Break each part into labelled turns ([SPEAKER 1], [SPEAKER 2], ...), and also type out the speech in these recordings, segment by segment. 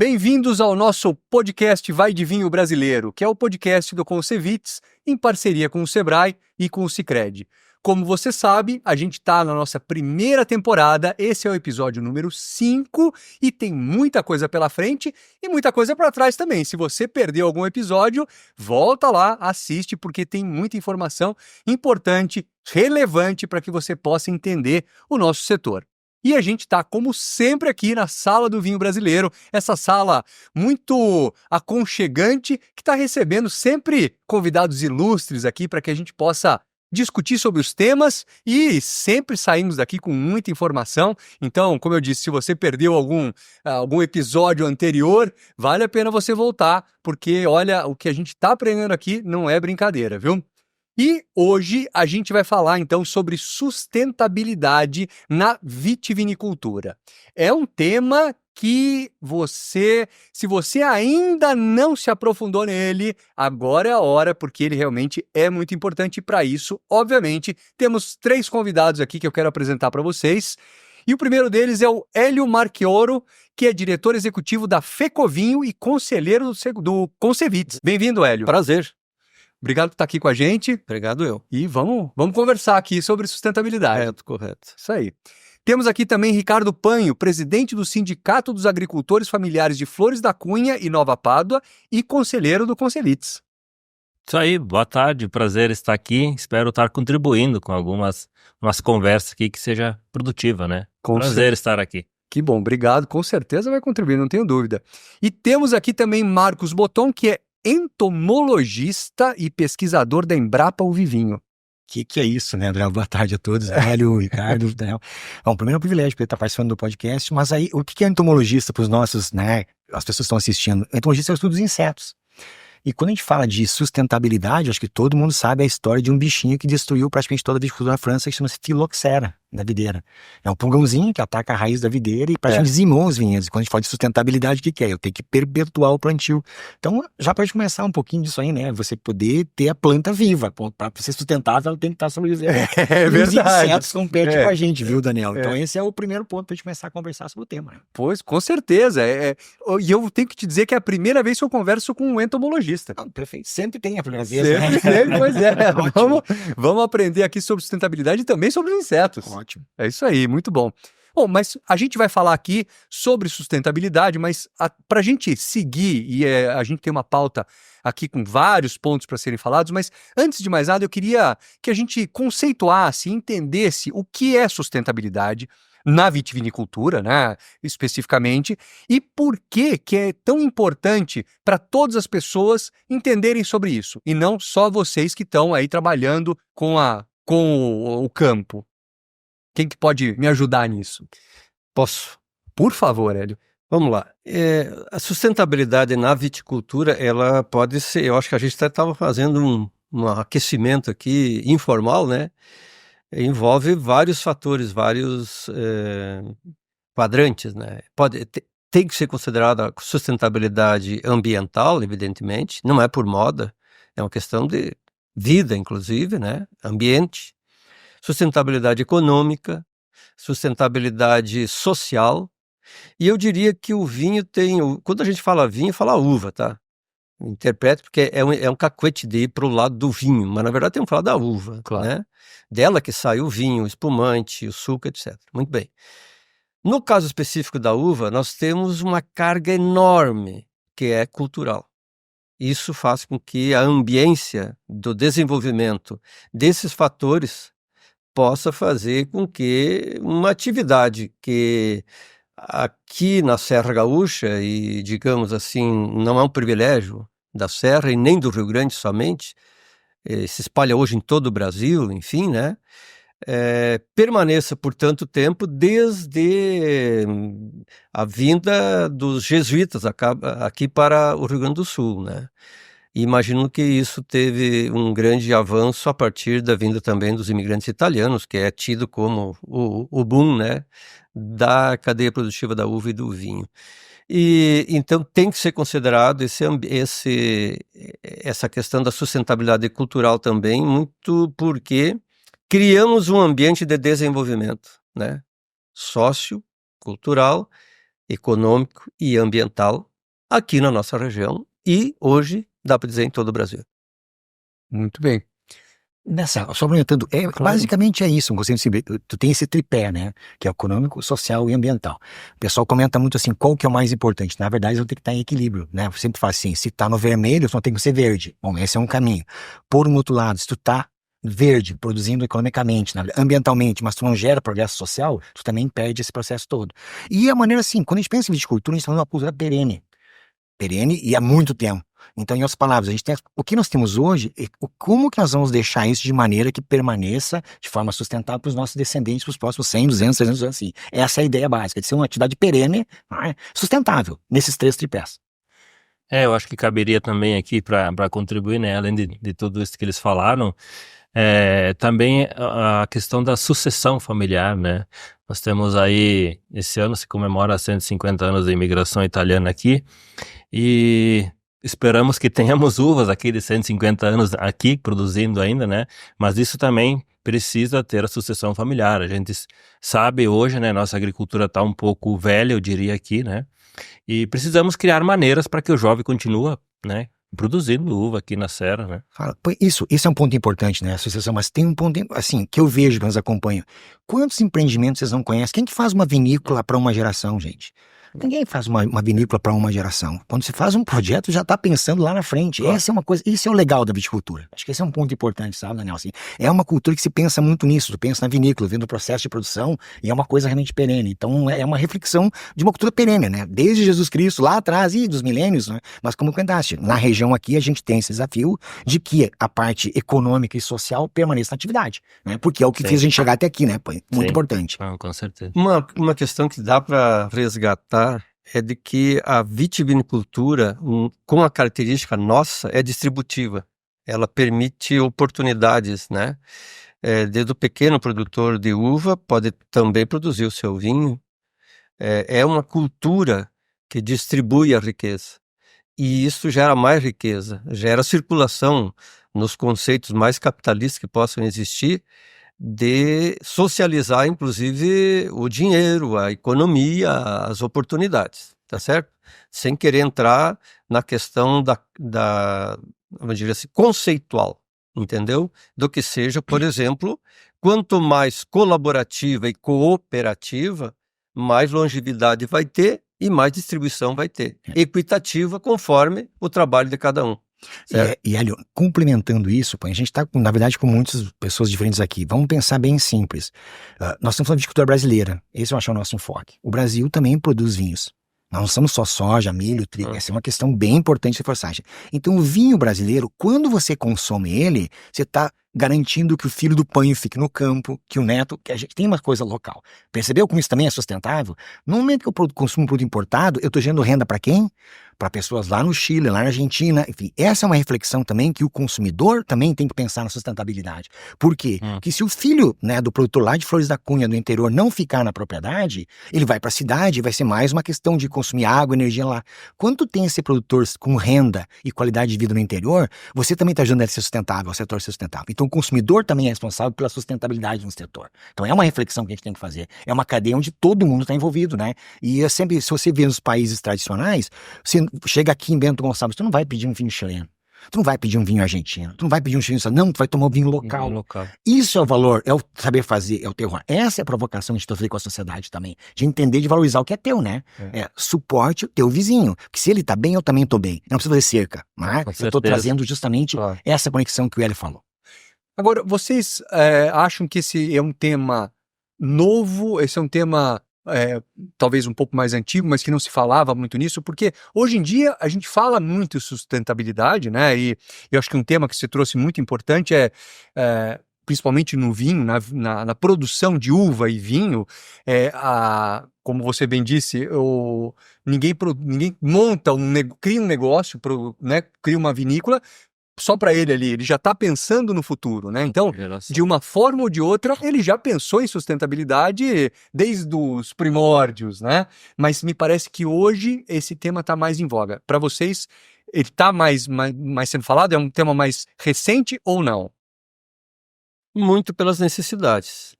[SPEAKER 1] Bem-vindos ao nosso podcast Vai de Vinho Brasileiro, que é o podcast do Concevits, em parceria com o Sebrae e com o Sicredi. Como você sabe, a gente está na nossa primeira temporada, esse é o episódio número 5 e tem muita coisa pela frente e muita coisa para trás também. Se você perdeu algum episódio, volta lá, assiste, porque tem muita informação importante, relevante para que você possa entender o nosso setor. E a gente está, como sempre, aqui na Sala do Vinho Brasileiro, essa sala muito aconchegante, que está recebendo sempre convidados ilustres aqui para que a gente possa discutir sobre os temas e sempre saímos daqui com muita informação. Então, como eu disse, se você perdeu algum episódio anterior, vale a pena você voltar, porque, olha, o que a gente está aprendendo aqui não é brincadeira, viu? E hoje a gente vai falar então sobre sustentabilidade na vitivinicultura. É um tema que se você ainda não se aprofundou nele, agora é a hora, porque ele realmente é muito importante. E para isso, obviamente, temos 3 convidados aqui que eu quero apresentar para vocês. E o primeiro deles é o Hélio Marchioro, que é diretor executivo da FECOVINHO e conselheiro do Concevits. Bem-vindo, Hélio.
[SPEAKER 2] Prazer.
[SPEAKER 1] Obrigado por estar aqui com a gente.
[SPEAKER 2] Obrigado eu.
[SPEAKER 1] E vamos conversar aqui sobre sustentabilidade.
[SPEAKER 2] Correto.
[SPEAKER 1] Isso aí. Temos aqui também Ricardo Panho, presidente do Sindicato dos Agricultores Familiares de Flores da Cunha e Nova Pádua e conselheiro do Concevits.
[SPEAKER 2] Isso aí, boa tarde, prazer estar aqui. Espero estar contribuindo com umas conversas aqui que seja produtiva, né? Prazer estar aqui.
[SPEAKER 1] Que bom, obrigado. Com certeza vai contribuir, não tenho dúvida. E temos aqui também Marcos Boton, que é entomologista e pesquisador da Embrapa Uvivinho.
[SPEAKER 3] Que é isso, né, André? Boa tarde a todos, Hélio, Ricardo, Daniel. Bom, primeiro é um privilégio poder estar participando do podcast, mas aí, o que é entomologista para os nossos, né, as pessoas que estão assistindo? Entomologista é o estudo dos insetos. E quando a gente fala de sustentabilidade, acho que todo mundo sabe a história de um bichinho que destruiu praticamente toda a viticultura na França, que chama-se Phylloxera, da videira. É um pulgãozinho que ataca a raiz da videira e praticamente dizimou os vinhedos. E quando a gente fala de sustentabilidade, o que é? Eu tenho que perpetuar o plantio. Então, já pode começar um pouquinho disso aí, né? Você poder ter a planta viva. Para ser sustentável, ela tem que estar sobrevivendo.
[SPEAKER 1] É verdade.
[SPEAKER 3] Os insetos competem com a gente, viu, Daniel? Então, esse é o primeiro ponto para a gente começar a conversar sobre o tema. Né?
[SPEAKER 1] Pois, com certeza. E eu tenho que te dizer que é a primeira vez que eu converso com um entomologista.
[SPEAKER 3] Não, perfeito. Sempre tem a primeira vez.
[SPEAKER 1] Sempre, pois é. Vamos aprender aqui sobre sustentabilidade e também sobre os insetos.
[SPEAKER 3] Ótimo.
[SPEAKER 1] É isso aí, muito bom. Bom, mas a gente vai falar aqui sobre sustentabilidade, mas para a gente seguir, e a gente tem uma pauta aqui com vários pontos para serem falados, mas antes de mais nada eu queria que a gente conceituasse, entendesse o que é sustentabilidade na vitivinicultura, né, especificamente, e por que é tão importante para todas as pessoas entenderem sobre isso, e não só vocês que estão aí trabalhando com o campo. Quem que pode me ajudar nisso?
[SPEAKER 2] Posso?
[SPEAKER 1] Por favor, Hélio.
[SPEAKER 2] Vamos lá. A sustentabilidade na viticultura, ela pode ser, eu acho que a gente estava fazendo um aquecimento aqui informal, né? Envolve vários fatores, vários quadrantes, né? Tem que ser considerada a sustentabilidade ambiental, evidentemente, não é por moda, é uma questão de vida, inclusive, né? Ambiente. Sustentabilidade econômica, sustentabilidade social, e eu diria que o vinho quando a gente fala vinho, fala uva, tá? Interprete, porque é um cacuete de ir para o lado do vinho, mas na verdade temos que falar da uva,
[SPEAKER 1] claro,
[SPEAKER 2] né? Dela que sai o vinho, o espumante, o suco, etc. Muito bem. No caso específico da uva, nós temos uma carga enorme, que é cultural. Isso faz com que a ambiência do desenvolvimento desses fatores possa fazer com que uma atividade que aqui na Serra Gaúcha, e digamos assim, não é um privilégio da Serra e nem do Rio Grande somente, se espalha hoje em todo o Brasil, enfim, né? Permaneça por tanto tempo desde a vinda dos jesuítas aqui para o Rio Grande do Sul, né? E imagino que isso teve um grande avanço a partir da vinda também dos imigrantes italianos, que é tido como o boom, né, da cadeia produtiva da uva e do vinho. E então tem que ser considerado essa questão da sustentabilidade cultural também, muito porque criamos um ambiente de desenvolvimento, né, sócio, cultural, econômico e ambiental, aqui na nossa região e hoje, dá para dizer, em todo o Brasil.
[SPEAKER 1] Muito bem.
[SPEAKER 3] Só orientando,
[SPEAKER 2] Claro.
[SPEAKER 3] basicamente é isso, tu tem esse tripé, né, que é econômico, social e ambiental. O pessoal comenta muito assim, qual que é o mais importante? Na verdade, eu tenho que estar em equilíbrio, né, eu sempre falo assim, se tá no vermelho, então tem que ser verde. Bom, esse é um caminho. Por um outro lado, se tu tá verde, produzindo economicamente, ambientalmente, mas tu não gera progresso social, tu também perde esse processo todo. E a maneira assim, quando a gente pensa em viticultura, a gente está falando de uma cultura perene e há muito tempo. Então, em outras palavras, o que nós temos hoje, como que nós vamos deixar isso de maneira que permaneça de forma sustentável para os nossos descendentes, para os próximos 100, 200, 300 anos, assim. Essa é a ideia básica, de ser uma atividade perene, sustentável, nesses 3 tripés.
[SPEAKER 4] Eu acho que caberia também aqui para contribuir, né, além de tudo isso que eles falaram, também a questão da sucessão familiar, né? Nós temos aí, esse ano se comemora 150 anos da imigração italiana aqui, e esperamos que tenhamos uvas aqui de 150 anos aqui produzindo ainda, né? Mas isso também precisa ter a sucessão familiar. A gente sabe hoje, né, nossa agricultura está um pouco velha, eu diria aqui, né? E precisamos criar maneiras para que o jovem continue, né, produzindo uva aqui na serra, né?
[SPEAKER 3] Isso é um ponto importante, né, associação, mas tem um ponto, assim, que eu vejo, que nos acompanham. Quantos empreendimentos vocês não conhecem? Quem que faz uma vinícola para uma geração, gente? Ninguém faz uma vinícola para uma geração. Quando você faz um projeto, já está pensando lá na frente.
[SPEAKER 4] Claro.
[SPEAKER 3] Essa é uma coisa, isso é o legal da viticultura. Acho que esse é um ponto importante, sabe, Daniel? Assim, é uma cultura que se pensa muito nisso. Tu pensa na vinícola, vendo o processo de produção, e é uma coisa realmente perene. Então, é uma reflexão de uma cultura perene, né? Desde Jesus Cristo, lá atrás, e dos milênios, né? Mas como comentaste, na região aqui, a gente tem esse desafio de que a parte econômica e social permaneça na atividade, né? Porque é o que
[SPEAKER 4] Sim.
[SPEAKER 3] fez a gente chegar até aqui, né? Muito
[SPEAKER 4] Sim.
[SPEAKER 3] importante.
[SPEAKER 4] Não, com certeza.
[SPEAKER 2] Uma questão que dá para resgatar é de que a vitivinicultura, com a característica nossa, é distributiva. Ela permite oportunidades, né? Desde o pequeno produtor de uva pode também produzir o seu vinho. É uma cultura que distribui a riqueza. E isso gera mais riqueza, gera circulação nos conceitos mais capitalistas que possam existir, de socializar, inclusive, o dinheiro, a economia, as oportunidades, tá certo? Sem querer entrar na questão vamos dizer assim, conceitual, entendeu? Do que seja, por exemplo, quanto mais colaborativa e cooperativa, mais longevidade vai ter e mais distribuição vai ter. Equitativa conforme o trabalho de cada um.
[SPEAKER 3] E Hélio, complementando isso, a gente está, na verdade, com muitas pessoas diferentes aqui. Vamos pensar bem simples. Nós estamos falando de viticultura brasileira. Esse eu acho o nosso enfoque. O Brasil também produz vinhos. Nós não somos só soja, milho, trigo. Essa é uma questão bem importante de reforçagem. Então, o vinho brasileiro, quando você consome ele, você está garantindo que o filho do panho fique no campo, que o neto, que a gente tem uma coisa local. Percebeu como isso também é sustentável? No momento que eu consumo um produto importado, eu estou gerando renda para quem? Para pessoas lá no Chile, lá na Argentina, enfim. Essa é uma reflexão também que o consumidor também tem que pensar na sustentabilidade. Por quê? Porque se o filho, né, do produtor lá de Flores da Cunha, do interior, não ficar na propriedade, ele vai para a cidade e vai ser mais uma questão de consumir água, energia lá. Quando tem esse produtor com renda e qualidade de vida no interior, você também está ajudando ele a ser sustentável, o setor ser sustentável. Então o consumidor também é responsável pela sustentabilidade no setor. Então é uma reflexão que a gente tem que fazer. É uma cadeia onde todo mundo está envolvido, né? E sempre, se você vê nos países tradicionais, você chega aqui em Bento Gonçalves, tu não vai pedir um vinho chileno, tu não vai pedir um vinho argentino, tu não vai pedir um vinho, não, tu vai tomar um vinho local. Isso é o valor, é o saber fazer, é o terroir. Essa é a provocação que a gente está fazendo com a sociedade também, de entender, de valorizar o que é teu, né? Suporte o teu vizinho, porque se ele tá bem, eu também tô bem. Eu não preciso fazer cerca, né? Eu tô trazendo justamente essa conexão que o Hélio falou.
[SPEAKER 1] Agora, vocês acham que esse é um tema novo, esse é um tema talvez um pouco mais antigo, mas que não se falava muito nisso, porque hoje em dia a gente fala muito em sustentabilidade, né? E eu acho que um tema que você trouxe muito importante principalmente no vinho, na produção de uva e vinho, como você bem disse, ninguém monta cria um negócio, né? Cria uma vinícola só para ele ali, ele já está pensando no futuro, né? Então, de uma forma ou de outra, ele já pensou em sustentabilidade desde os primórdios, né? Mas me parece que hoje esse tema está mais em voga. Para vocês, ele está mais sendo falado? É um tema mais recente ou não?
[SPEAKER 2] Muito pelas necessidades.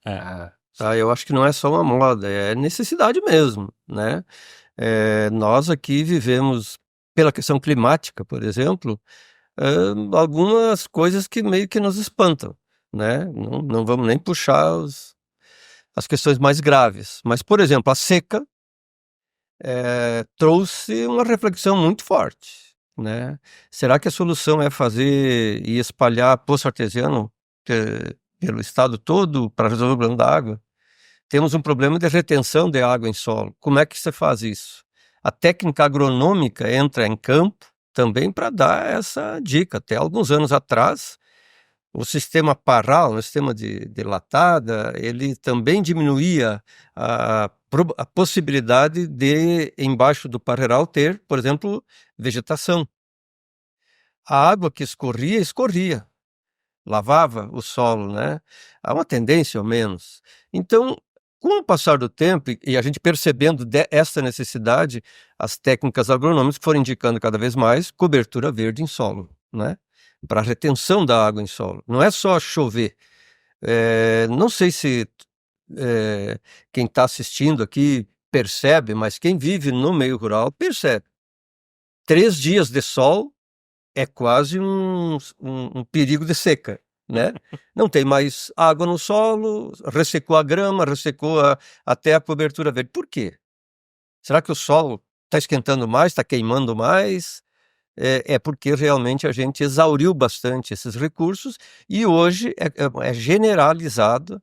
[SPEAKER 2] Eu acho que não é só uma moda, é necessidade mesmo, né? Nós aqui vivemos pela questão climática, por exemplo, algumas coisas que meio que nos espantam, né? Não vamos nem puxar as questões mais graves. Mas, por exemplo, a seca trouxe uma reflexão muito forte, né? Será que a solução é fazer e espalhar poço artesiano pelo estado todo para resolver o problema da água? Temos um problema de retenção de água em solo. Como é que você faz isso? A técnica agronômica entra em campo também para dar essa dica. Até alguns anos atrás, o sistema Parral, o sistema de latada, ele também diminuía a possibilidade de, embaixo do parreiral, ter, por exemplo, vegetação. A água que escorria, lavava o solo, né? Há uma tendência, ao menos. Então, com o passar do tempo, e a gente percebendo essa necessidade, as técnicas agronômicas foram indicando cada vez mais cobertura verde em solo, né? Para a retenção da água em solo. Não é só chover. Não sei se quem está assistindo aqui percebe, mas quem vive no meio rural percebe. 3 dias de sol é quase um perigo de seca, né? Não tem mais água no solo, ressecou a grama, ressecou até a cobertura verde. Por quê? Será que o solo está esquentando mais, está queimando mais? É porque realmente a gente exauriu bastante esses recursos e hoje é generalizado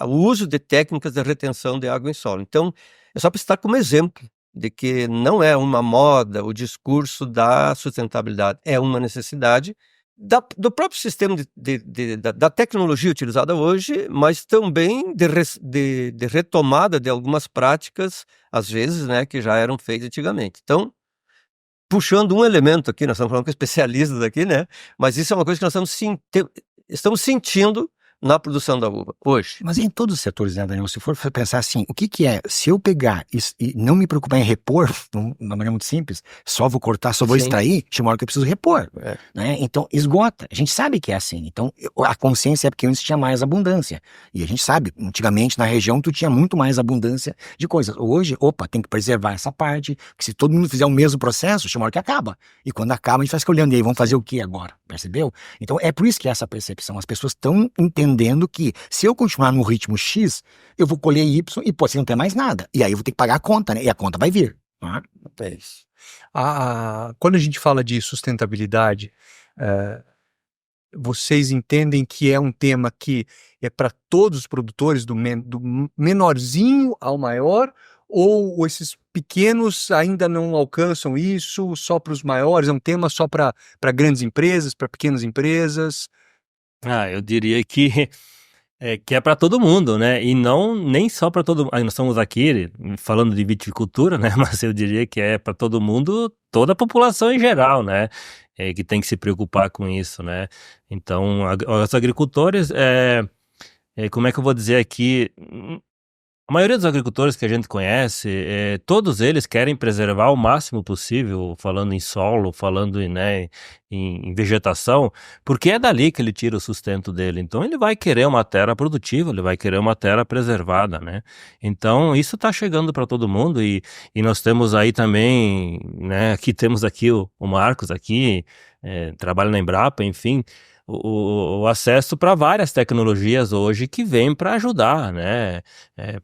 [SPEAKER 2] o uso de técnicas de retenção de água em solo. Então, é só para citar como exemplo de que não é uma moda o discurso da sustentabilidade, é uma necessidade do próprio sistema da tecnologia utilizada hoje, mas também de retomada de algumas práticas, às vezes, né, que já eram feitas antigamente. Então, puxando um elemento aqui, nós estamos falando com especialistas aqui, né? Mas isso é uma coisa que nós estamos sentindo na produção da uva hoje.
[SPEAKER 3] Mas em todos os setores, né, Daniel? Se for pensar assim, o que é, se eu pegar e não me preocupar em repor, de uma maneira muito simples, só vou cortar, só vou extrair, chega uma hora que eu preciso repor, né? Então, esgota. A gente sabe que é assim. Então, a consciência é porque antes tinha mais abundância. E a gente sabe, antigamente na região tu tinha muito mais abundância de coisas. Hoje, tem que preservar essa parte, porque se todo mundo fizer o mesmo processo, chega uma hora que acaba. E quando acaba, a gente fica olhando, e aí, vamos fazer o que agora? Percebeu? Então, é por isso que essa percepção, as pessoas estão entendendo que se eu continuar no ritmo X, eu vou colher Y e pode ser não ter mais nada. E aí eu vou ter que pagar a conta, né? E a conta vai vir.
[SPEAKER 2] É isso.
[SPEAKER 1] Quando a gente fala de sustentabilidade, vocês entendem que é um tema que é para todos os produtores, do menorzinho ao maior, ou esses pequenos ainda não alcançam isso, só para os maiores? É um tema só para grandes empresas, para pequenas empresas?
[SPEAKER 4] Eu diria que é para todo mundo, né? E nem só para todo mundo. Nós estamos aqui falando de viticultura, né? Mas eu diria que é para todo mundo, toda a população em geral, né? Que tem que se preocupar com isso, né? Então, os agricultores, como é que eu vou dizer aqui? A maioria dos agricultores que a gente conhece, todos eles querem preservar o máximo possível, falando em solo, falando em vegetação, porque é dali que ele tira o sustento dele. Então ele vai querer uma terra produtiva, ele vai querer uma terra preservada, né? Então isso está chegando para todo mundo e nós temos aí também, né? Aqui temos aqui o Marcos aqui, trabalha na Embrapa, enfim. O acesso para várias tecnologias hoje que vêm para ajudar, né?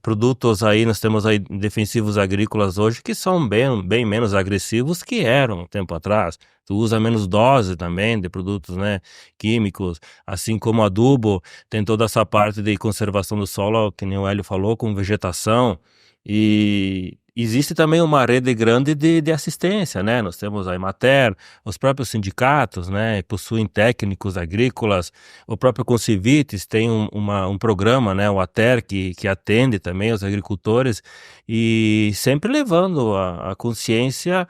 [SPEAKER 4] Produtos aí, nós temos aí defensivos agrícolas hoje que são bem menos agressivos que eram um tempo atrás. Tu usa menos dose também de produtos, né, químicos, assim como adubo, tem toda essa parte de conservação do solo, que nem o Hélio falou, com vegetação. E existe também uma rede grande de assistência, né? Nós temos a Emater, os próprios sindicatos, né? Possuem técnicos agrícolas, o próprio Concevites tem um programa, né? O ATER, que atende também os agricultores e sempre levando a consciência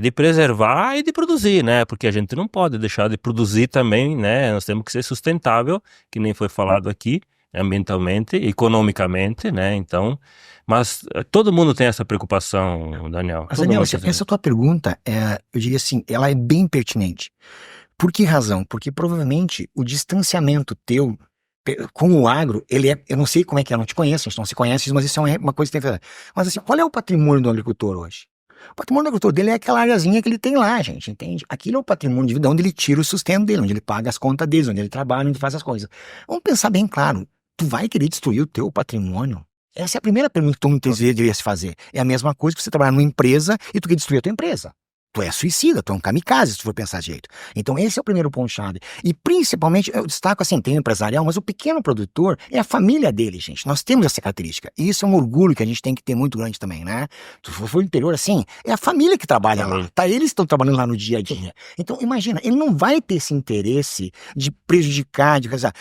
[SPEAKER 4] de preservar e de produzir, né? Porque a gente não pode deixar de produzir também, né? Nós temos que ser sustentável, que nem foi falado aqui, ambientalmente, economicamente, né? Então, mas todo mundo tem essa preocupação, Daniel.
[SPEAKER 3] Mas, Daniel, essa tua pergunta, eu diria assim, ela é bem pertinente. Por que razão? Porque provavelmente o distanciamento teu com o agro, ele eu não sei como é que é, eu não te conheço, a gente não se conhece, mas isso é uma coisa que tem que fazer. Mas assim, qual é o patrimônio do agricultor hoje? O patrimônio do agricultor dele é aquela areazinha que ele tem lá, gente, entende? Aquilo é o patrimônio de vida onde ele tira o sustento dele, onde ele paga as contas dele, onde ele trabalha, onde ele faz as coisas. Vamos pensar bem claro, tu vai querer destruir o teu patrimônio? Essa é a primeira pergunta que todo mundo deveria se fazer. É a mesma coisa que você trabalhar numa empresa e tu quer destruir a tua empresa. Tu é suicida, tu é um kamikaze, se tu for pensar direito. Então esse é o primeiro ponto-chave. E principalmente, eu destaco assim, tem o empresarial, mas o pequeno produtor é a família dele, gente. Nós temos essa característica. E isso é um orgulho que a gente tem que ter muito grande também, né? Se for no interior, assim, é a família que trabalha lá. Tá? Eles estão trabalhando lá no dia a dia. Então imagina, ele não vai ter esse interesse de prejudicar, de coisa.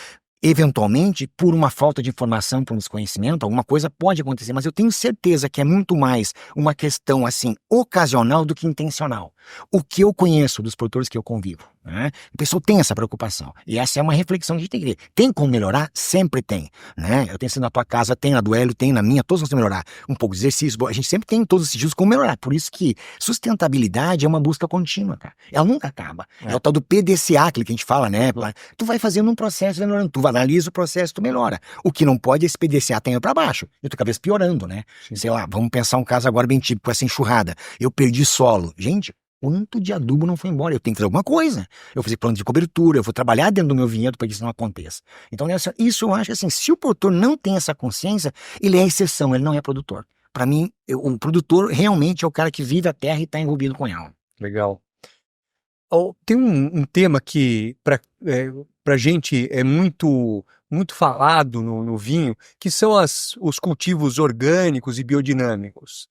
[SPEAKER 3] Eventualmente, por uma falta de informação, por um desconhecimento, alguma coisa pode acontecer, mas eu tenho certeza que é muito mais uma questão, assim, ocasional do que intencional. O que eu conheço dos produtores que eu convivo, né? A pessoa tem essa preocupação. E essa é uma reflexão que a gente tem que ter. Tem como melhorar? Sempre tem, né? Eu tenho sido na tua casa, tem na do Hélio, tem na minha, todos nós temos que melhorar. Um pouco de exercício, a gente sempre tem todos esses dias como melhorar. Por isso que sustentabilidade é uma busca contínua, cara. Ela nunca acaba. É o tal do PDCA, aquele que a gente fala, né? Tu vai fazendo um processo, melhorando. Tu analisa o processo, tu melhora. O que não pode é esse PDCA tenha pra baixo. E tu cada vez piorando, né? Sim. Sei lá, vamos pensar um caso agora bem típico, essa enxurrada. Eu perdi solo. Gente, quanto de adubo não foi embora? Eu tenho que fazer alguma coisa. Eu vou fazer plano de cobertura, eu vou trabalhar dentro do meu vinhedo para que isso não aconteça. Então, isso eu acho que assim, se o produtor não tem essa consciência, ele é exceção, ele não é produtor. Para mim, o produtor realmente é o cara que vive a terra e está envolvido com ela.
[SPEAKER 1] Legal. Tem um tema que pra gente é muito falado no vinho, que são os cultivos orgânicos e biodinâmicos.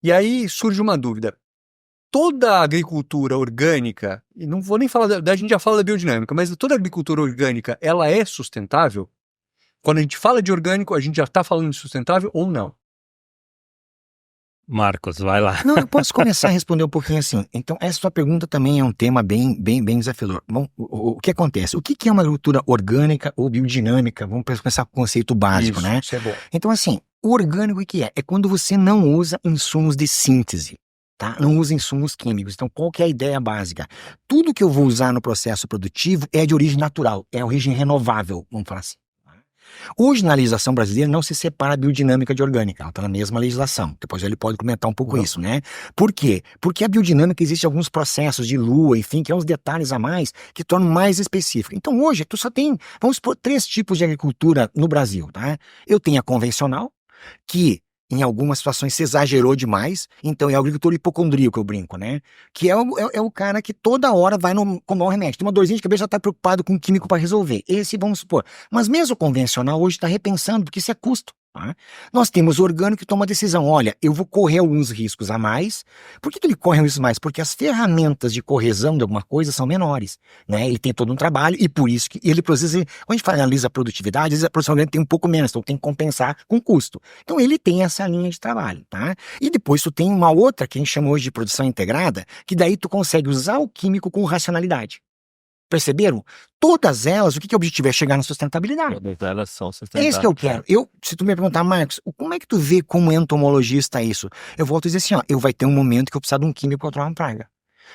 [SPEAKER 1] E aí surge uma dúvida. Toda a agricultura orgânica, e não vou nem falar a gente já fala da biodinâmica, mas toda a agricultura orgânica, ela é sustentável? Quando a gente fala de orgânico, a gente já está falando de sustentável ou não?
[SPEAKER 4] Marcos, vai lá.
[SPEAKER 3] Não, eu posso começar a responder um pouquinho assim. Então, essa sua pergunta também é um tema bem desafiador. Bom, o que acontece? O que é uma agricultura orgânica ou biodinâmica? Vamos pensar com o conceito básico,
[SPEAKER 1] isso,
[SPEAKER 3] né?
[SPEAKER 1] Isso é bom.
[SPEAKER 3] Então, assim, o orgânico o que é? É quando você não usa insumos de síntese. Tá? Não usa insumos químicos. Então, qual que é a ideia básica? Tudo que eu vou usar no processo produtivo é de origem natural, é origem renovável, vamos falar assim. Hoje, na legislação brasileira, não se separa a biodinâmica de orgânica, ela está na mesma legislação. Depois ele pode comentar um pouco isso, né? Por quê? Porque a biodinâmica existe alguns processos de lua, enfim, que é uns detalhes a mais que tornam mais específico. Então, hoje, tu só tem, vamos supor, 3 tipos de agricultura no Brasil, tá? Eu tenho a convencional, que em algumas situações se exagerou demais, então é o agricultor hipocondríaco, eu brinco, né? Que é o cara que toda hora vai tomar um remédio. Tem uma dorzinha de cabeça, já está preocupado com um químico para resolver. Esse, vamos supor. Mas mesmo o convencional hoje está repensando, porque isso é custo. Tá? Nós temos o orgânico que toma a decisão, olha, eu vou correr alguns riscos a mais. Por que ele corre riscos a mais? Porque as ferramentas de correção de alguma coisa são menores, né? Ele tem todo um trabalho e por isso que ele precisa, quando a gente analisa a produtividade, às vezes a produção orgânica tem um pouco menos, então tem que compensar com custo. Então ele tem essa linha de trabalho, tá? E depois tu tem uma outra que a gente chama hoje de produção integrada, que daí tu consegue usar o químico com racionalidade. Perceberam? Todas elas, o que é o objetivo? É chegar na sustentabilidade.
[SPEAKER 4] Todas elas são sustentáveis.
[SPEAKER 3] É isso que eu quero. Se tu me perguntar, Marcos, como é que tu vê como entomologista isso? Eu volto a dizer assim, ó, vai ter um momento que eu precisar de um químico para controlar uma praga.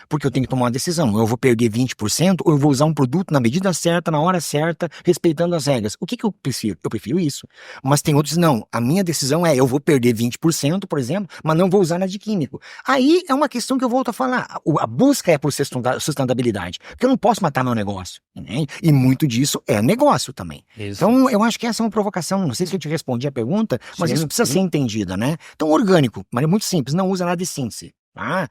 [SPEAKER 3] Porque eu tenho que tomar uma decisão. Eu vou perder 20% ou eu vou usar um produto na medida certa, na hora certa, respeitando as regras. O que eu prefiro? Eu prefiro isso. Mas tem outros, não. A minha decisão é, eu vou perder 20%, por exemplo, mas não vou usar nada de químico. Aí é uma questão que eu volto a falar. A busca é por sustentabilidade. Porque eu não posso matar meu negócio. Né? E muito disso é negócio também. Isso. Então, eu acho que essa é uma provocação. Não sei se eu te respondi a pergunta, mas isso precisa ser entendida, né? Então, orgânico, mas é muito simples. Não usa nada de síntese. Tá?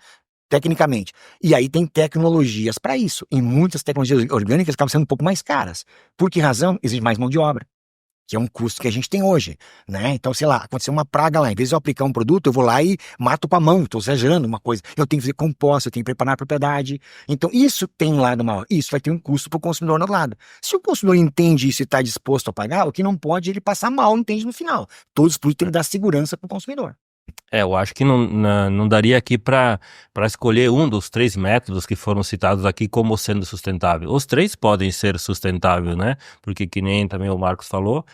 [SPEAKER 3] Tecnicamente. E aí tem tecnologias para isso. E muitas tecnologias orgânicas acabam sendo um pouco mais caras. Por que razão? Exige mais mão de obra, que é um custo que a gente tem hoje, né? Então, sei lá, aconteceu uma praga lá, em vez de eu aplicar um produto, eu vou lá e mato com a mão, estou exagerando uma coisa. Eu tenho que fazer composta, eu tenho que preparar a propriedade. Então, isso tem um lado maior. Isso vai ter um custo para o consumidor no lado. Se o consumidor entende isso e está disposto a pagar, o que não pode é ele passar mal, entende no final. Todos os produtos têm que dar segurança para o consumidor.
[SPEAKER 4] Eu acho que não daria aqui para escolher um dos 3 métodos que foram citados aqui como sendo sustentável. Os 3 podem ser sustentáveis, né? Porque que nem também o Marcos falou,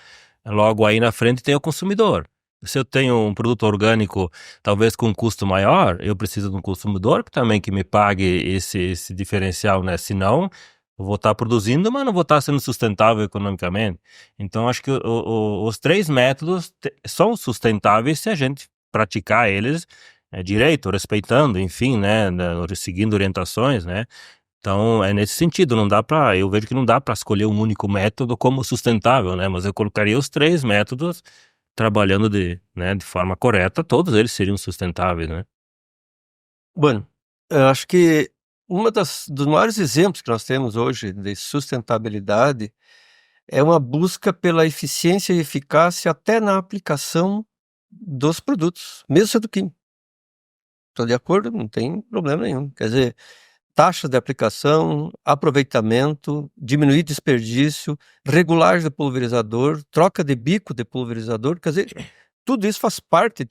[SPEAKER 4] logo aí na frente tem o consumidor. Se eu tenho um produto orgânico, talvez com um custo maior, eu preciso de um consumidor que me pague esse diferencial, né? Senão, eu vou estar produzindo, mas não vou estar sendo sustentável economicamente. Então, acho que os 3 métodos são sustentáveis se a gente praticar eles direito, respeitando, enfim, né, seguindo orientações, né? Então, é nesse sentido, eu vejo que não dá para escolher um único método como sustentável, né? Mas eu colocaria os 3 métodos trabalhando de forma correta, todos eles seriam sustentáveis, né?
[SPEAKER 2] Bueno, eu acho que dos maiores exemplos que nós temos hoje de sustentabilidade é uma busca pela eficiência e eficácia até na aplicação dos produtos, mesmo sendo químico. Estou de acordo, não tem problema nenhum. Quer dizer, taxa de aplicação, aproveitamento, diminuir desperdício, regulagem do pulverizador, troca de bico de pulverizador, quer dizer, tudo isso faz parte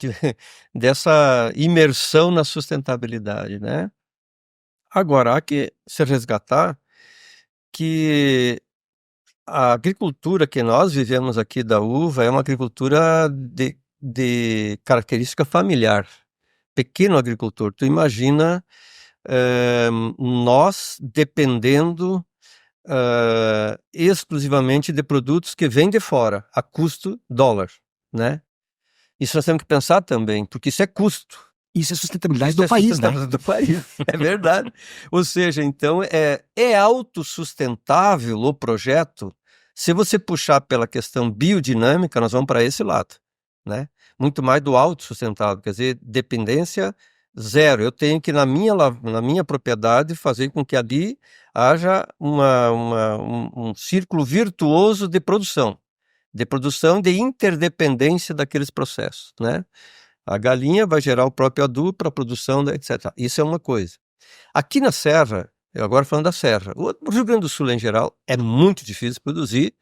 [SPEAKER 2] dessa imersão na sustentabilidade, né? Agora, há que se resgatar que a agricultura que nós vivemos aqui da uva é uma agricultura de característica familiar. Pequeno agricultor, tu imagina nós dependendo exclusivamente de produtos que vêm de fora, a custo dólar, né? Isso nós temos que pensar também, porque isso é custo.
[SPEAKER 3] Isso é sustentabilidade
[SPEAKER 2] Isso
[SPEAKER 3] do
[SPEAKER 2] é
[SPEAKER 3] país, né?
[SPEAKER 2] sustentabilidade do país, é verdade. Ou seja, então é autossustentável o projeto. Se você puxar pela questão biodinâmica, nós vamos para esse lado, né? Muito mais do autossustentável, quer dizer, dependência zero. Eu tenho que, na minha propriedade, fazer com que ali haja um círculo virtuoso de produção e de interdependência daqueles processos, né? A galinha vai gerar o próprio adubo para a produção, etc. Isso é uma coisa. Aqui na Serra, eu agora falando da Serra, o Rio Grande do Sul em geral, é muito difícil produzir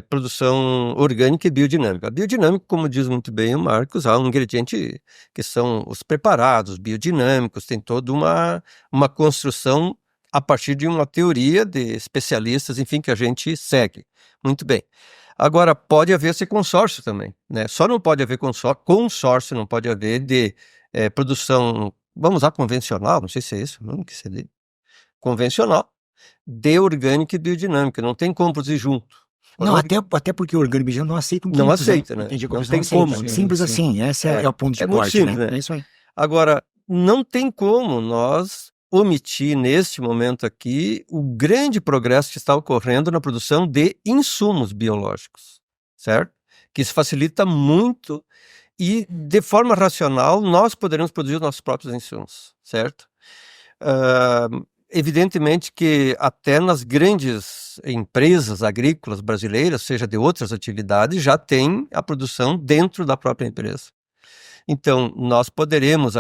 [SPEAKER 2] produção orgânica e biodinâmica. A biodinâmica, como diz muito bem o Marcos, há um ingrediente que são os preparados biodinâmicos, tem toda uma construção a partir de uma teoria de especialistas, enfim, que a gente segue. Muito bem. Agora, pode haver esse consórcio também, né? Só não pode haver consórcio, não pode haver de produção, vamos usar convencional, não sei se é isso, não que seria convencional, de orgânica e biodinâmica, não tem como produzir junto.
[SPEAKER 3] Não, até porque o orgânico biológico não aceita um
[SPEAKER 2] Não
[SPEAKER 3] químicos,
[SPEAKER 2] aceita, né?
[SPEAKER 3] Entendi,
[SPEAKER 2] Não tem como.
[SPEAKER 3] Simples assim, esse é o ponto de
[SPEAKER 2] muito
[SPEAKER 3] corte,
[SPEAKER 2] simples,
[SPEAKER 3] né?
[SPEAKER 2] né?
[SPEAKER 3] É isso aí.
[SPEAKER 2] Agora, não tem como nós omitir neste momento aqui o grande progresso que está ocorrendo na produção de insumos biológicos, certo? Que isso facilita muito e, de forma racional, nós poderemos produzir os nossos próprios insumos, certo? Evidentemente que até nas grandes empresas agrícolas brasileiras, seja de outras atividades, já tem a produção dentro da própria empresa. Então, nós poderemos,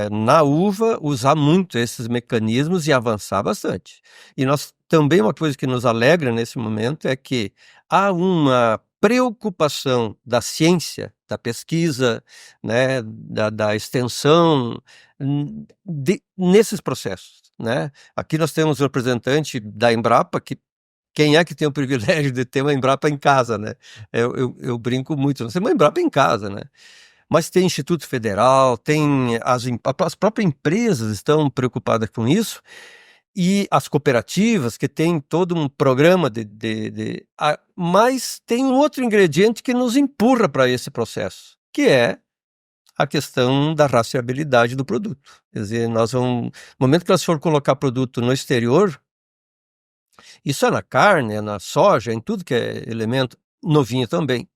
[SPEAKER 2] na uva, usar muito esses mecanismos e avançar bastante. E nós também, uma coisa que nos alegra nesse momento é que há uma preocupação da ciência, da pesquisa, né, da extensão, nesses processos, né? Aqui nós temos um representante da Embrapa, que quem é que tem o privilégio de ter uma Embrapa em casa, né? Eu brinco muito, nós temos uma Embrapa em casa, né? Mas tem Instituto Federal, tem as próprias empresas estão preocupadas com isso, e as cooperativas que têm todo um programa mas tem um outro ingrediente que nos empurra para esse processo, que é a questão da rastreabilidade do produto. Quer dizer, no momento que nós for colocar produto no exterior, isso é na carne, é na soja, em tudo que é elemento, no vinho também,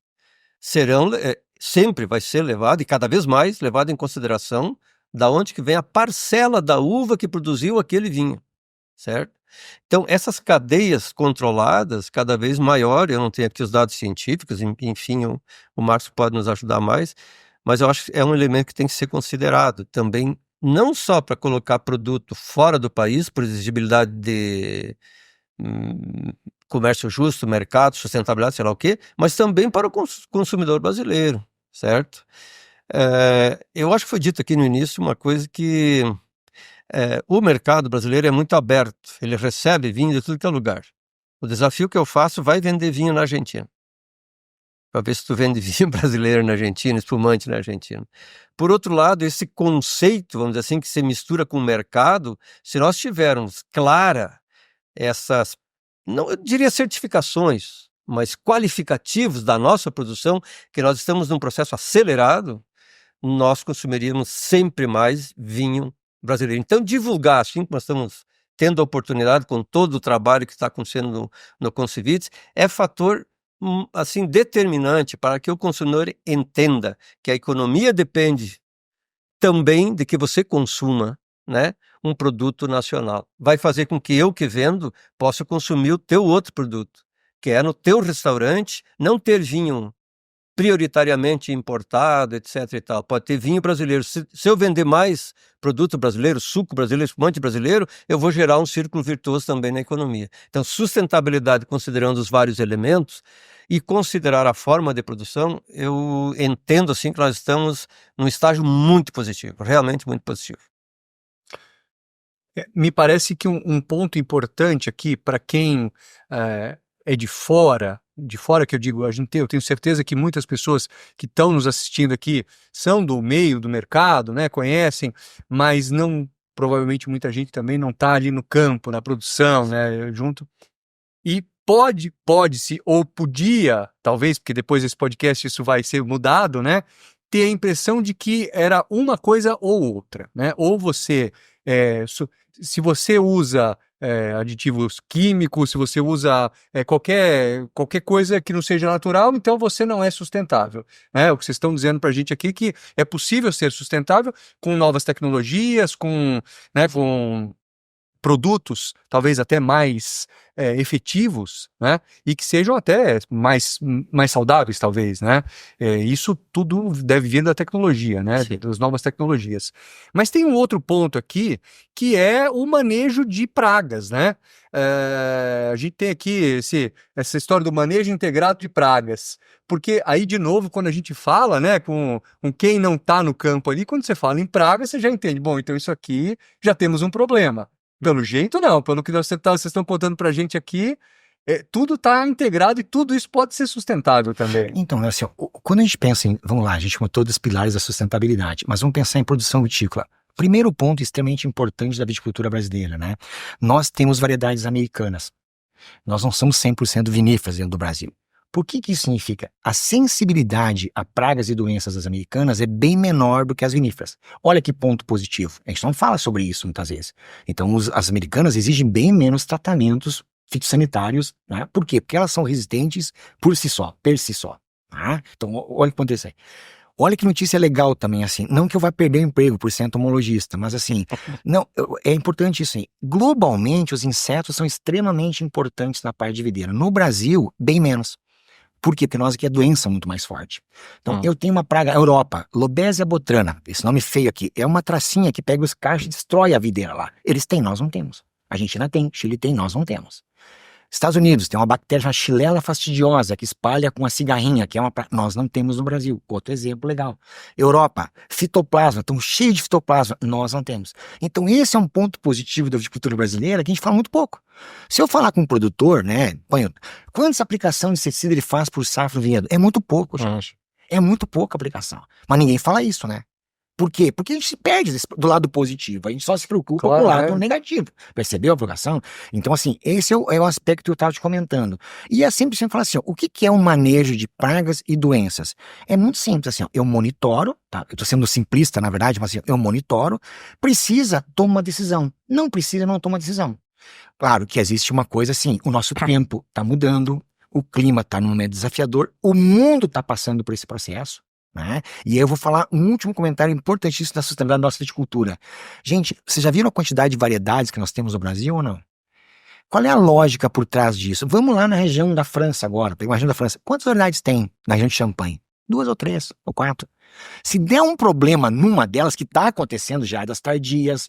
[SPEAKER 2] sempre vai ser levado, e cada vez mais levado em consideração, da onde que vem a parcela da uva que produziu aquele vinho, certo? Então, essas cadeias controladas, cada vez maior, eu não tenho aqui os dados científicos, enfim, o Marcos pode nos ajudar mais, mas eu acho que é um elemento que tem que ser considerado também, não só para colocar produto fora do país, por exigibilidade de comércio justo, mercado, sustentabilidade, sei lá o quê, mas também para o consumidor brasileiro, certo? Eu acho que foi dito aqui no início uma coisa que o mercado brasileiro é muito aberto, ele recebe vinho de tudo que é lugar. O desafio que eu faço vai vender vinho na Argentina, para ver se tu vende vinho brasileiro na Argentina, espumante na Argentina. Por outro lado, esse conceito, vamos dizer assim, que se mistura com o mercado, se nós tivermos clara essas, não eu diria certificações, mas qualificativos da nossa produção, que nós estamos num processo acelerado, nós consumiríamos sempre mais vinho brasileiro. Então, divulgar, assim que nós estamos tendo a oportunidade com todo o trabalho que está acontecendo no Concevits, é fator assim determinante para que o consumidor entenda que a economia depende também de que você consuma, né, um produto nacional. Vai fazer com que eu que vendo possa consumir o teu outro produto, que é no teu restaurante não ter vinho prioritariamente importado, etc e tal. Pode ter vinho brasileiro. Se eu vender mais produto brasileiro, suco brasileiro, espumante brasileiro, eu vou gerar um círculo virtuoso também na economia. Então, sustentabilidade considerando os vários elementos e considerar a forma de produção, eu entendo assim que nós estamos num estágio muito positivo, realmente muito positivo.
[SPEAKER 1] Me parece que um ponto importante aqui para quem é de fora que eu digo, eu tenho certeza que muitas pessoas que estão nos assistindo aqui são do meio do mercado, né, conhecem, mas não, provavelmente muita gente também não está ali no campo, na produção, né, junto. E pode-se, ou podia, talvez, porque depois desse podcast isso vai ser mudado, né, ter a impressão de que era uma coisa ou outra, né, ou você, se você usa aditivos químicos, se você usa qualquer coisa que não seja natural, então você não é sustentável, né? O que vocês estão dizendo para a gente aqui é que é possível ser sustentável com novas tecnologias, com produtos talvez até mais efetivos, né? E que sejam até mais saudáveis, talvez, né? Isso tudo deve vir da tecnologia, né?
[SPEAKER 2] Sim.
[SPEAKER 1] Das novas tecnologias. Mas tem um outro ponto aqui, que é o manejo de pragas, né? A gente tem aqui essa história do manejo integrado de pragas, porque aí, de novo, quando a gente fala, né, com quem não está no campo ali, quando você fala em pragas, você já entende, bom, então isso aqui já temos um problema. Pelo jeito, não. Pelo que vocês estão contando para a gente aqui, tudo está integrado e tudo isso pode ser sustentável também.
[SPEAKER 3] Então, assim, quando a gente pensa em, vamos lá, a gente chamou todos os pilares da sustentabilidade, mas vamos pensar em produção vitícola. Primeiro ponto extremamente importante da viticultura brasileira, né? Nós temos variedades americanas. Nós não somos 100% viníferas dentro do Brasil. Por que isso significa? A sensibilidade a pragas e doenças das americanas é bem menor do que as viníferas. Olha que ponto positivo. A gente não fala sobre isso muitas vezes. Então, as americanas exigem bem menos tratamentos fitossanitários, né? Por quê? Porque elas são resistentes por si só, per si só. Tá? Então, olha o que acontece aí. Olha que notícia legal também, assim, não que eu vá perder o emprego por ser entomologista, mas assim, não, é importante isso aí. Globalmente, os insetos são extremamente importantes na parte de videira. No Brasil, bem menos. Por quê? Porque nós aqui é doença muito mais forte. Então, eu tenho uma praga, Europa, Lobesia botrana, esse nome feio aqui, é uma tracinha que pega os cachos e destrói a videira lá. Eles têm, nós não temos. A Argentina tem, Chile tem, nós não temos. Estados Unidos tem uma bactéria chamada Xylella fastidiosa, que espalha com a cigarrinha, que é nós não temos no Brasil. Outro exemplo legal. Europa, fitoplasma, estão cheios de fitoplasma, nós não temos. Então esse é um ponto positivo da viticultura brasileira que a gente fala muito pouco. Se eu falar com um produtor, né, quantas aplicações de inseticida ele faz por safra no vinhedo? É muito pouco, gente. É muito pouca aplicação. Mas ninguém fala isso, né? Por quê? Porque a gente se perde do lado positivo, a gente só se preocupa com o lado negativo. Percebeu a provocação? Então, assim, esse é o aspecto que eu estava te comentando. E é sempre falar assim, ó, o que é um manejo de pragas e doenças? É muito simples, assim, ó, eu monitoro, tá? Eu estou sendo simplista, na verdade, mas assim, eu monitoro, precisa, toma uma decisão. Não precisa, não toma decisão. Claro que existe uma coisa assim, o nosso tempo está mudando, o clima está num momento desafiador, o mundo está passando por esse processo. Né? E aí eu vou falar um último comentário importantíssimo da sustentabilidade da nossa viticultura. Gente, vocês já viram a quantidade de variedades que nós temos no Brasil ou não? Qual é a lógica por trás disso? Vamos lá na região da França agora, pega uma região da França. Quantas variedades tem na região de Champagne? 2 ou 3 ou 4. Se der um problema numa delas, que está acontecendo já, das tardias,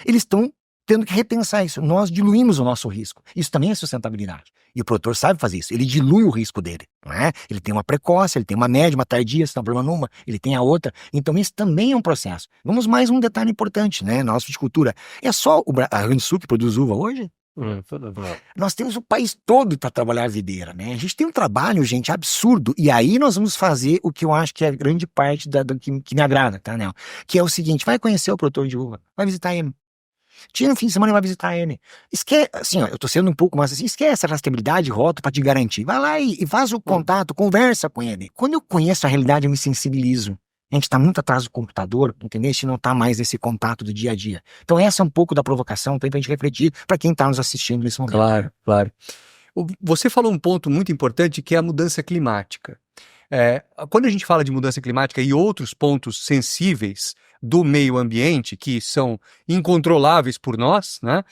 [SPEAKER 3] eles estão tendo que repensar isso. Nós diluímos o nosso risco. Isso também é sustentabilidade. E o produtor sabe fazer isso. Ele dilui o risco dele. Não é? Ele tem uma precoce, ele tem uma média, uma tardia, se não tem problema numa, ele tem a outra. Então isso também é um processo. Vamos mais um detalhe importante, né? Na nossa viticultura. É só a Rio Grande do Sul que produz uva hoje? Nós temos o país todo para trabalhar a videira, né? A gente tem um trabalho, gente, absurdo. E aí nós vamos fazer o que eu acho que é a grande parte que me agrada, tá, Nel? Que é o seguinte, vai conhecer o produtor de uva, vai visitar ele. Tira um fim de semana e vai visitar ele. Esquece, assim, ó, eu tô sendo um pouco mais assim, esquece a rastreabilidade, rótulo pra te garantir. Vai lá e faz o contato, conversa com ele. Quando eu conheço a realidade, eu me sensibilizo. A gente está muito atrás do computador, entendeu? A gente não está mais nesse contato do dia a dia. Então essa é um pouco da provocação para a gente refletir para quem está nos assistindo nesse momento.
[SPEAKER 1] Claro, claro. Você falou um ponto muito importante que é a mudança climática. Quando a gente fala de mudança climática e outros pontos sensíveis do meio ambiente, que são incontroláveis por nós, né,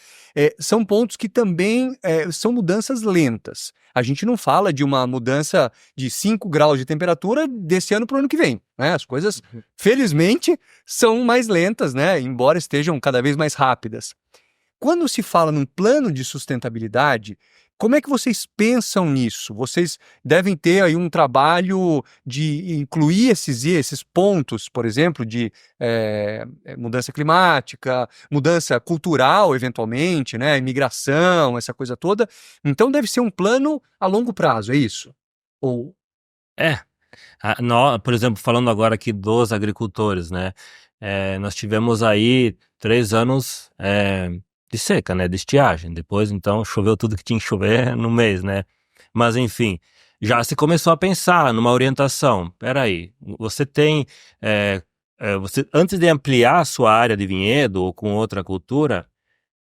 [SPEAKER 1] são pontos que também são mudanças lentas. A gente não fala de uma mudança de 5 graus de temperatura desse ano para o ano que vem, né? As coisas, felizmente, são mais lentas, né, embora estejam cada vez mais rápidas. Quando se fala num plano de sustentabilidade, como é que vocês pensam nisso? Vocês devem ter aí um trabalho de incluir esses pontos, por exemplo, de mudança climática, mudança cultural, eventualmente, né? Imigração, essa coisa toda. Então deve ser um plano a longo prazo, é isso? Ou...
[SPEAKER 4] Por exemplo, falando agora aqui dos agricultores, né? Nós tivemos aí 3 anos de seca, né? De estiagem. Depois, então, choveu tudo que tinha que chover no mês, né? Mas, enfim, já se começou a pensar numa orientação. Peraí, você tem... antes de ampliar a sua área de vinhedo ou com outra cultura,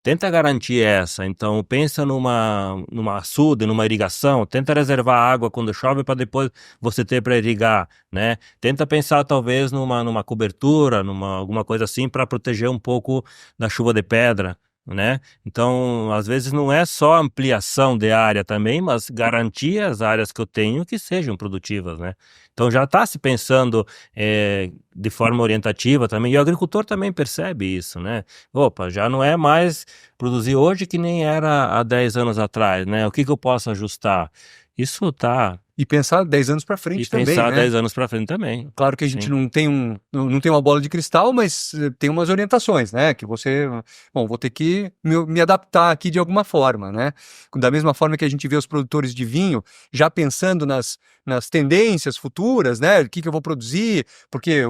[SPEAKER 4] tenta garantir essa. Então, pensa numa açude, numa irrigação, tenta reservar água quando chove para depois você ter para irrigar, né? Tenta pensar talvez numa cobertura, alguma coisa assim para proteger um pouco da chuva de pedra, né? Então, às vezes não é só ampliação de área também, mas garantir as áreas que eu tenho que sejam produtivas, né? Então já está se pensando de forma orientativa também, e o agricultor também percebe isso, né? Opa, já não é mais produzir hoje que nem era há 10 anos atrás, né? O que eu posso ajustar? Isso tá...
[SPEAKER 1] E pensar 10 anos para frente também,
[SPEAKER 4] pensar
[SPEAKER 1] né?
[SPEAKER 4] 10 anos para frente também.
[SPEAKER 1] Claro que a gente não tem uma bola de cristal, mas tem umas orientações, né? Que você, vou ter que me adaptar aqui de alguma forma, né? Da mesma forma que a gente vê os produtores de vinho já pensando nas tendências futuras, né? O que eu vou produzir, porque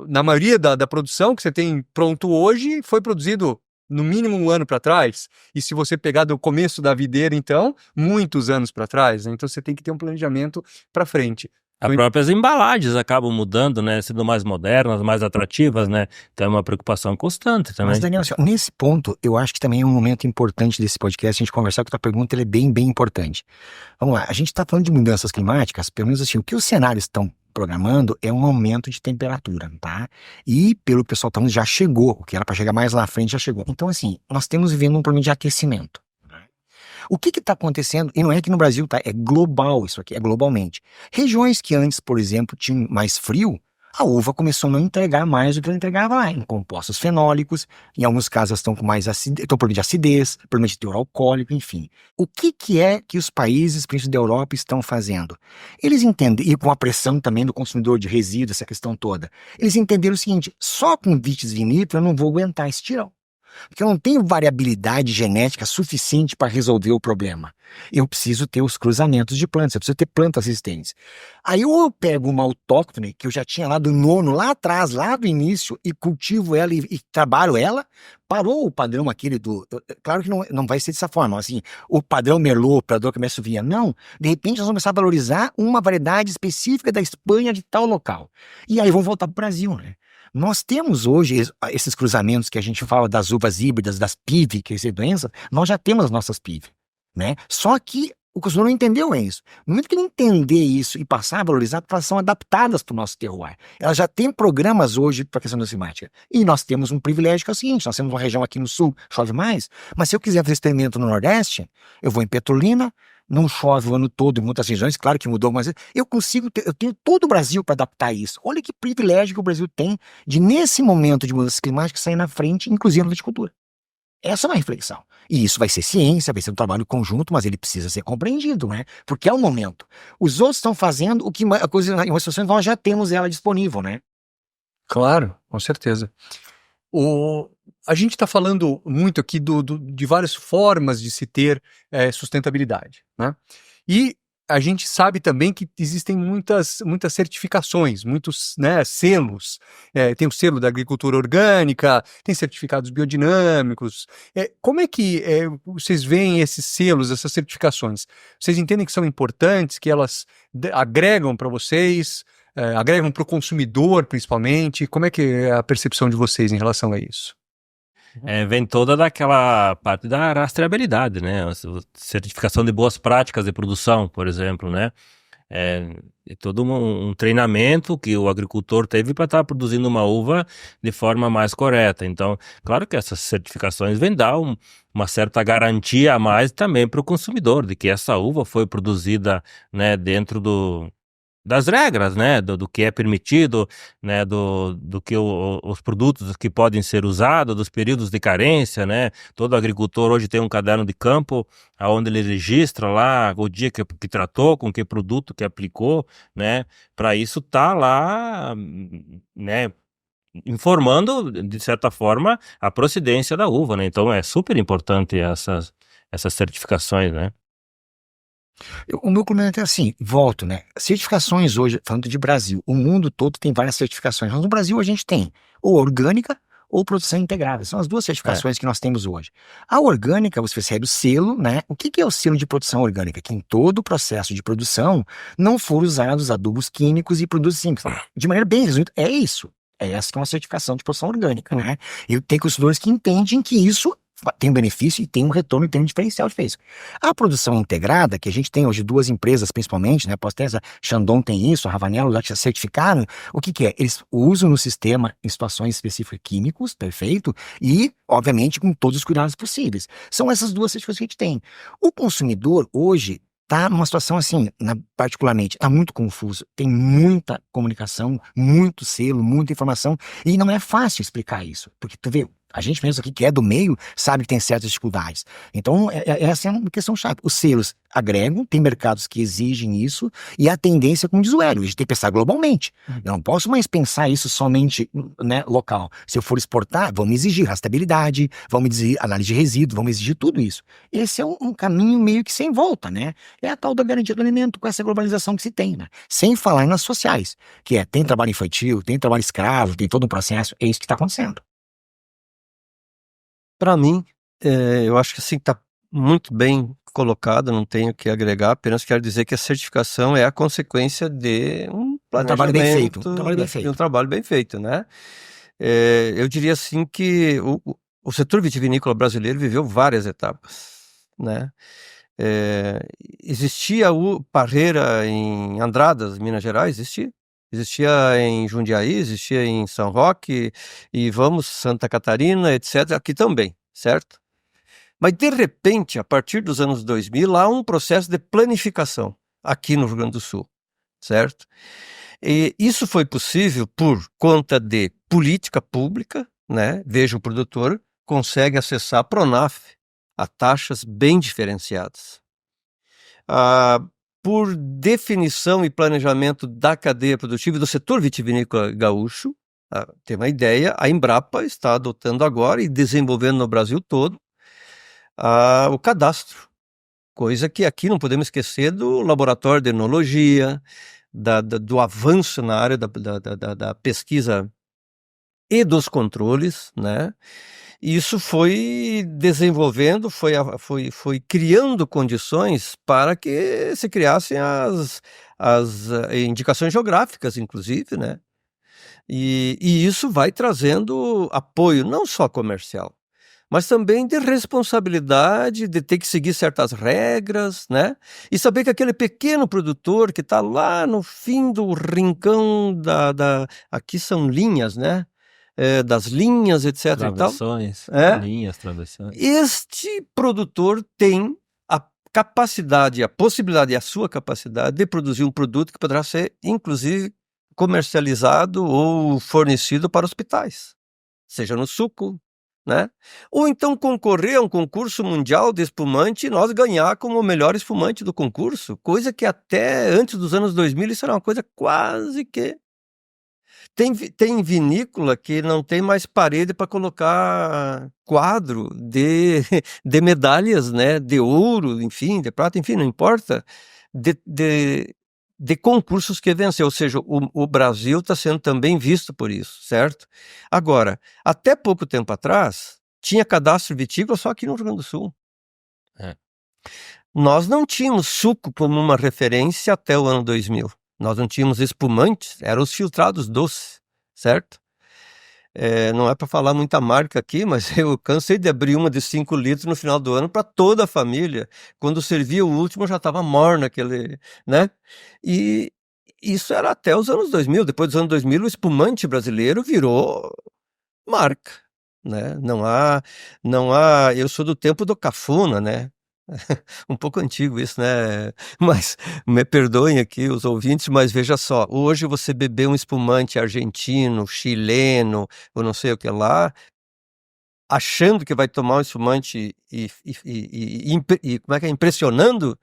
[SPEAKER 1] na maioria da produção que você tem pronto hoje foi produzido no mínimo 1 ano para trás, e se você pegar do começo da videira, então, muitos anos para trás, né? Então você tem que ter um planejamento para frente.
[SPEAKER 4] As próprias embalagens acabam mudando, né? Sendo mais modernas, mais atrativas, né? Então é uma preocupação constante também.
[SPEAKER 3] Mas, Daniel, nesse ponto, eu acho que também é um momento importante desse podcast, a gente conversar, porque a tua pergunta é bem, bem importante. Vamos lá, a gente está falando de mudanças climáticas, pelo menos assim, o que os cenários estão programando é um aumento de temperatura, tá? E pelo que o pessoal tá falando, já chegou, o que era para chegar mais lá na frente já chegou. Então, assim, nós estamos vivendo um problema de aquecimento. O que está acontecendo, e não é aqui no Brasil, tá? É global isso aqui, é globalmente. Regiões que antes, por exemplo, tinham mais frio, a uva começou a não entregar mais do que ela entregava lá, em compostos fenólicos, em alguns casos elas estão com mais estão problema de acidez, problema de teor alcoólico, enfim. O que é que os países, principalmente da Europa, estão fazendo? Eles entendem, e com a pressão também do consumidor de resíduos, essa questão toda, eles entenderam o seguinte: só com vitis vinícola eu não vou aguentar esse tirão. Porque eu não tenho variabilidade genética suficiente para resolver o problema. Eu preciso ter os cruzamentos de plantas, eu preciso ter plantas resistentes. Aí eu pego uma autóctone, que eu já tinha lá do nono, lá atrás, lá do início, e cultivo ela e trabalho ela, parou o padrão aquele do... Claro que não vai ser dessa forma, assim, o padrão Merlot, para dor que me assovia. Não, de repente nós vamos começar a valorizar uma variedade específica da Espanha de tal local. E aí vamos voltar para o Brasil, né? Nós temos hoje esses cruzamentos que a gente fala das uvas híbridas, das PIV, que é doença, nós já temos as nossas PIV, né? Só que o consumidor não entendeu isso. No momento que ele entender isso e passar a valorizar, elas são adaptadas para o nosso terroir. Elas já têm programas hoje para a questão da climática. E nós temos um privilégio que é o seguinte: nós temos uma região aqui no sul, chove mais, mas se eu quiser fazer experimento no Nordeste, eu vou em Petrolina, não chove o ano todo em muitas regiões, claro que mudou, mas eu tenho todo o Brasil para adaptar isso. Olha que privilégio que o Brasil tem de, nesse momento de mudanças climáticas, sair na frente, inclusive na viticultura. Essa é uma reflexão. E isso vai ser ciência, vai ser um trabalho conjunto, mas ele precisa ser compreendido, né? Porque é o momento. Os outros estão fazendo o que a coisa, em uma situação nós já temos ela disponível, né?
[SPEAKER 1] Claro, com certeza. A gente está falando muito aqui de várias formas de se ter sustentabilidade, né? E a gente sabe também que existem muitas certificações, muitos, né, selos. Tem o selo da agricultura orgânica, tem certificados biodinâmicos. Como é que vocês veem esses selos, essas certificações? Vocês entendem que são importantes, que elas agregam para vocês? agregam para o consumidor, principalmente? Como é que é a percepção de vocês em relação a isso?
[SPEAKER 4] Vem toda daquela parte da rastreabilidade, né? Certificação de boas práticas de produção, por exemplo, né? É todo um treinamento que o agricultor teve para estar produzindo uma uva de forma mais correta. Então, claro que essas certificações vêm dar uma certa garantia a mais também para o consumidor, de que essa uva foi produzida, né, dentro das regras, né, do que é permitido, né, do que os produtos que podem ser usados, dos períodos de carência, né. Todo agricultor hoje tem um caderno de campo onde ele registra lá o dia que tratou, com que produto que aplicou, né, para isso tá lá, né, informando, de certa forma, a procedência da uva, né. Então é super importante essas certificações, né.
[SPEAKER 3] O meu comentário é assim, volto, né? Certificações hoje, falando de Brasil, o mundo todo tem várias certificações, mas no Brasil a gente tem ou orgânica ou produção integrada. São as duas certificações que nós temos hoje. A orgânica, você recebe o selo, né? O que é o selo de produção orgânica? Que em todo o processo de produção não foram usados adubos químicos e produtos químicos. De maneira bem resumida, é isso. É essa que é uma certificação de produção orgânica, né? E tem consumidores que entendem que isso tem um benefício e tem um retorno e tem um diferencial de isso. A produção integrada, que a gente tem hoje duas empresas principalmente, né? Posso-ter, a Shandong tem isso, a Ravanello já certificaram. O que é? Eles usam no sistema em situações específicas químicos, perfeito, e, obviamente, com todos os cuidados possíveis. São essas duas certificações que a gente tem. O consumidor, hoje, está numa situação assim, particularmente, está muito confuso. Tem muita comunicação, muito selo, muita informação, e não é fácil explicar isso. Porque, tu vê, a gente mesmo aqui que é do meio sabe que tem certas dificuldades. Então, essa é uma questão chave. Os selos agregam, tem mercados que exigem isso, e a tendência, como diz o Hélio, a gente tem que pensar globalmente. Eu não posso mais pensar isso somente, né, local. Se eu for exportar, vamos exigir rastreabilidade, vamos exigir análise de resíduo, vamos exigir tudo isso. Esse é um caminho meio que sem volta, né? É a tal da garantia do alimento com essa globalização que se tem, né? Sem falar nas sociais, que tem trabalho infantil, tem trabalho escravo, tem todo um processo, é isso que está acontecendo.
[SPEAKER 2] Para mim, eu acho que assim está muito bem colocado, não tenho o que agregar, apenas quero dizer que a certificação é a consequência de um
[SPEAKER 3] trabalho bem feito,
[SPEAKER 2] de um trabalho bem feito, né? Eu diria assim que o setor vitivinícola brasileiro viveu várias etapas, né? Existia o Parreira em Andradas, Minas Gerais, existia em Jundiaí, existia em São Roque, e vamos, Santa Catarina, etc., aqui também, certo? Mas, de repente, a partir dos anos 2000, há um processo de planificação aqui no Rio Grande do Sul, certo? E isso foi possível por conta de política pública, né? Veja, o produtor consegue acessar a Pronaf a taxas bem diferenciadas. Por definição e planejamento da cadeia produtiva do setor vitivinícola gaúcho, tem uma ideia, a Embrapa está adotando agora e desenvolvendo no Brasil todo o cadastro, coisa que aqui não podemos esquecer do laboratório de enologia, do avanço na área da pesquisa e dos controles, né? Isso foi desenvolvendo, foi criando condições para que se criassem as indicações geográficas, inclusive, né? E isso vai trazendo apoio, não só comercial, mas também de responsabilidade, de ter que seguir certas regras, né? E saber que aquele pequeno produtor que está lá no fim do rincão aqui são linhas, né? Das linhas, etc.
[SPEAKER 4] Travessões, linhas, travessões.
[SPEAKER 2] Este produtor tem a capacidade, a possibilidade e a sua capacidade de produzir um produto que poderá ser, inclusive, comercializado ou fornecido para hospitais, seja no suco, né? Ou então concorrer a um concurso mundial de espumante e nós ganhar como o melhor espumante do concurso, coisa que até antes dos anos 2000 isso era uma coisa quase que... Tem vinícola que não tem mais parede para colocar quadro de medalhas, né? De ouro, enfim, de prata, enfim, não importa, de concursos que venceu. Ou seja, o Brasil está sendo também visto por isso, certo? Agora, até pouco tempo atrás, tinha cadastro vitícola só aqui no Rio Grande do Sul. Nós não tínhamos suco como uma referência até o ano 2000. Nós não tínhamos espumantes, eram os filtrados doces, certo? Não é para falar muita marca aqui, mas eu cansei de abrir uma de 5 litros no final do ano para toda a família. Quando servia o último, já estava morno aquele, né? E isso era até os anos 2000. Depois dos anos 2000, o espumante brasileiro virou marca, né? Não há. Eu sou do tempo do Cafuna, né? Um pouco antigo isso, né? Mas me perdoem aqui os ouvintes, mas veja só, hoje você beber um espumante argentino, chileno, ou não sei o que lá, achando que vai tomar um espumante e como é que é? Impressionando,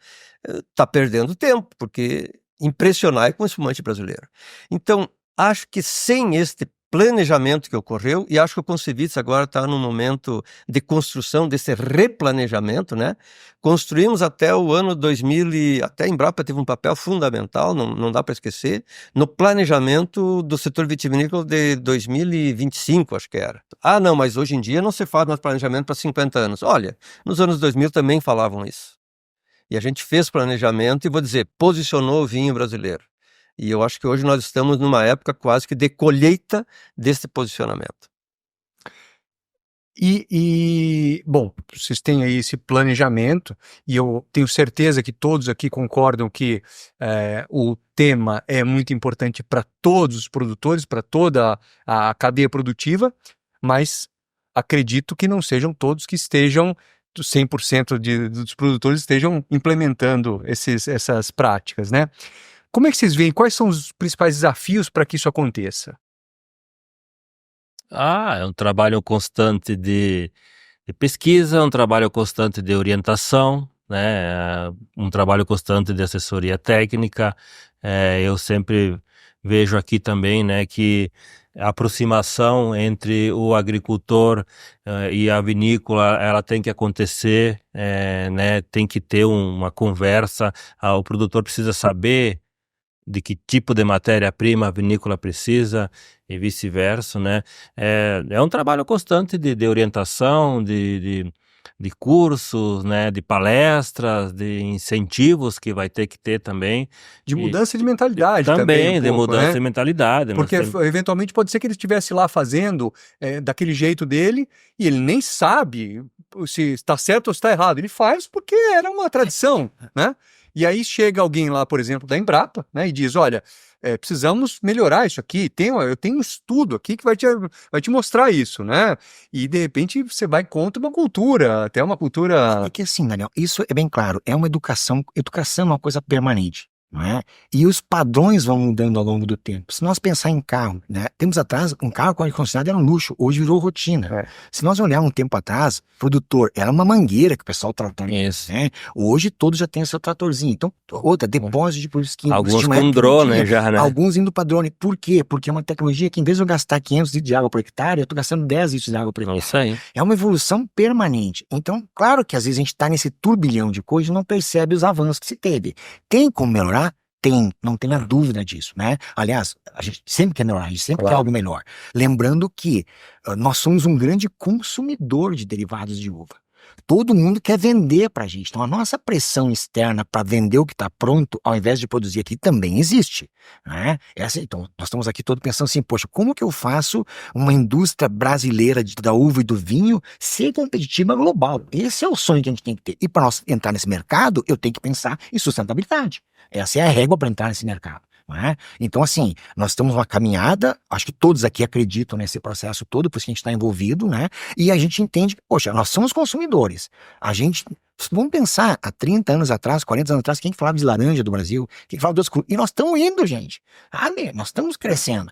[SPEAKER 2] tá perdendo tempo, porque impressionar é com o espumante brasileiro. Então, acho que sem este planejamento que ocorreu, e acho que o Concevits agora está num momento de construção desse replanejamento, né? Construímos até o ano 2000, até a Embrapa teve um papel fundamental, não dá para esquecer, no planejamento do setor vitivinícola de 2025, acho que era. Não, mas hoje em dia não se faz mais planejamento para 50 anos. Olha, nos anos 2000 também falavam isso. E a gente fez planejamento e, vou dizer, posicionou o vinho brasileiro. E eu acho que hoje nós estamos numa época quase que de colheita desse posicionamento.
[SPEAKER 1] Bom, vocês têm aí esse planejamento e eu tenho certeza que todos aqui concordam que o tema é muito importante para todos os produtores, para toda a cadeia produtiva, mas acredito que não sejam todos que estejam, 100% dos produtores estejam implementando essas práticas, né? Como é que vocês veem? Quais são os principais desafios para que isso aconteça?
[SPEAKER 4] É um trabalho constante de pesquisa, um trabalho constante de orientação, né? Um trabalho constante de assessoria técnica. Eu sempre vejo aqui também, né, que a aproximação entre o agricultor e a vinícola, ela tem que acontecer, né? Tem que ter uma conversa. O produtor precisa saber de que tipo de matéria-prima a vinícola precisa e vice-versa, né? É um trabalho constante de orientação, de cursos, né? De palestras, de incentivos que vai ter que ter também.
[SPEAKER 1] De mudança de mentalidade também,
[SPEAKER 4] de
[SPEAKER 1] pouco,
[SPEAKER 4] mudança
[SPEAKER 1] né?
[SPEAKER 4] de mentalidade.
[SPEAKER 1] Porque eventualmente pode ser que ele estivesse lá fazendo daquele jeito dele e ele nem sabe se está certo ou se está errado. Ele faz porque era uma tradição, né? E aí chega alguém lá, por exemplo, da Embrapa, né, e diz, olha, precisamos melhorar isso aqui, eu tenho um estudo aqui que vai te mostrar isso, né? E de repente você vai contra uma cultura, até uma cultura...
[SPEAKER 3] É que assim, Daniel, isso é bem claro, é uma educação é uma coisa permanente. Não é? E os padrões vão mudando ao longo do tempo. Se nós pensar em carro, né? Tempos atrás, um carro com ar-condicionado era um luxo, hoje virou rotina. Se nós olharmos um tempo atrás, produtor era uma mangueira que o pessoal tratava.
[SPEAKER 4] Isso.
[SPEAKER 3] Né? Hoje todos já têm seu tratorzinho. Então, depósito de produtos.
[SPEAKER 4] Alguns com drone já, né?
[SPEAKER 3] Alguns indo para drone. Por quê? Porque é uma tecnologia que, em vez de eu gastar 500 litros de água por hectare, eu estou gastando 10 litros de água por hectare.
[SPEAKER 4] Isso aí.
[SPEAKER 3] É uma evolução permanente. Então, claro que às vezes a gente está nesse turbilhão de coisas e não percebe os avanços que se teve. Tem como melhorar? Tem, não tenha dúvida disso, né? Aliás, a gente sempre quer melhorar, a gente sempre quer algo melhor. Lembrando que nós somos um grande consumidor de derivados de uva. Todo mundo quer vender pra gente. Então, a nossa pressão externa para vender o que está pronto, ao invés de produzir aqui, também existe. Né? Então, nós estamos aqui todos pensando assim, poxa, como que eu faço uma indústria brasileira da uva e do vinho ser competitiva global? Esse é o sonho que a gente tem que ter. E para nós entrar nesse mercado, eu tenho que pensar em sustentabilidade. Essa é a régua para entrar nesse mercado. Não é? Então, assim, nós estamos numa caminhada, acho que todos aqui acreditam nesse processo todo, por isso que a gente está envolvido, né? E a gente entende que, poxa, nós somos consumidores. Vamos pensar, há 30 anos atrás, 40 anos atrás, quem falava de laranja do Brasil? Quem falava de outros frutos? E nós estamos indo, gente. Nós estamos crescendo.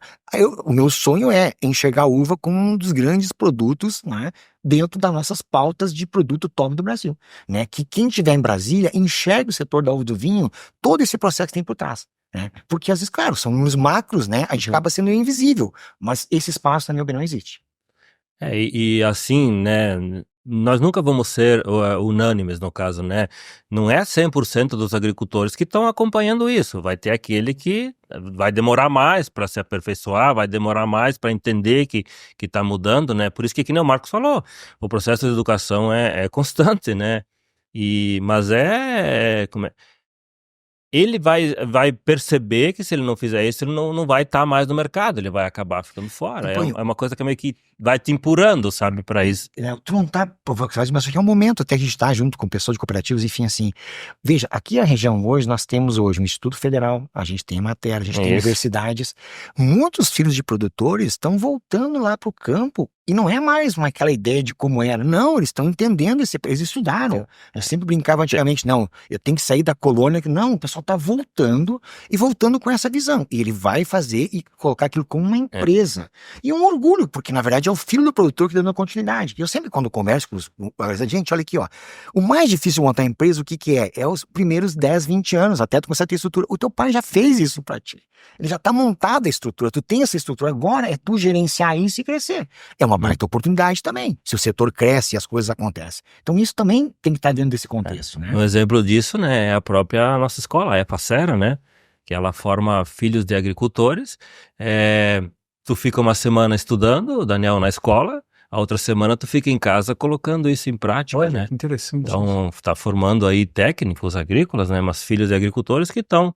[SPEAKER 3] O meu sonho é enxergar a uva como um dos grandes produtos, né, dentro das nossas pautas de produto top do Brasil. Né? Que quem estiver em Brasília enxergue o setor da uva e do vinho, todo esse processo que tem por trás. Né? Porque às vezes, claro, são números macros, né? A gente acaba sendo invisível. Mas esse espaço, na minha opinião, existe.
[SPEAKER 4] E assim, né, nós nunca vamos ser unânimes no caso, né? Não é 100% dos agricultores que estão acompanhando isso. Vai ter aquele que vai demorar mais para se aperfeiçoar, vai demorar mais para entender que está mudando, né? Por isso que nem o Marcos falou, o processo de educação é constante, né? Mas ele vai perceber que se ele não fizer isso, ele não vai estar mais no mercado, ele vai acabar ficando fora.
[SPEAKER 3] Então,
[SPEAKER 4] É uma coisa que meio que vai te empurrando, sabe, para isso.
[SPEAKER 3] Tu não tá provocando, mas isso aqui é um momento até que a gente está junto com pessoas de cooperativas, enfim, assim. Veja, aqui na região hoje, nós temos hoje um Instituto Federal, a gente tem a Mater, a gente tem
[SPEAKER 4] Isso.
[SPEAKER 3] universidades. Muitos filhos de produtores estão voltando lá para o campo e não é mais aquela ideia de como era. Não, eles estão entendendo, eles estudaram. Eu sempre brincava antigamente, não, eu tenho que sair da colônia. Não, o pessoal está voltando e voltando com essa visão. E ele vai fazer e colocar aquilo como uma empresa. E um orgulho, porque na verdade é o filho do produtor que dá uma continuidade. Eu sempre, quando converso com os... Gente, olha aqui, ó. O mais difícil de montar empresa, o que é? É os primeiros 10, 20 anos, até tu começar a ter estrutura. O teu pai já fez isso pra ti. Ele já está montada a estrutura. Tu tem essa estrutura. Agora é tu gerenciar isso e crescer. É uma baita oportunidade também, se o setor cresce e as coisas acontecem. Então isso também tem que estar dentro desse contexto, né?
[SPEAKER 4] Um exemplo disso, né, é a própria nossa escola, a EPACERA, né, que ela forma filhos de agricultores. Tu fica uma semana estudando, Daniel, na escola, a outra semana tu fica em casa colocando isso em prática,
[SPEAKER 1] Olha,
[SPEAKER 4] né?
[SPEAKER 1] que interessante.
[SPEAKER 4] Então, está formando aí técnicos agrícolas, né, mas filhos de agricultores que estão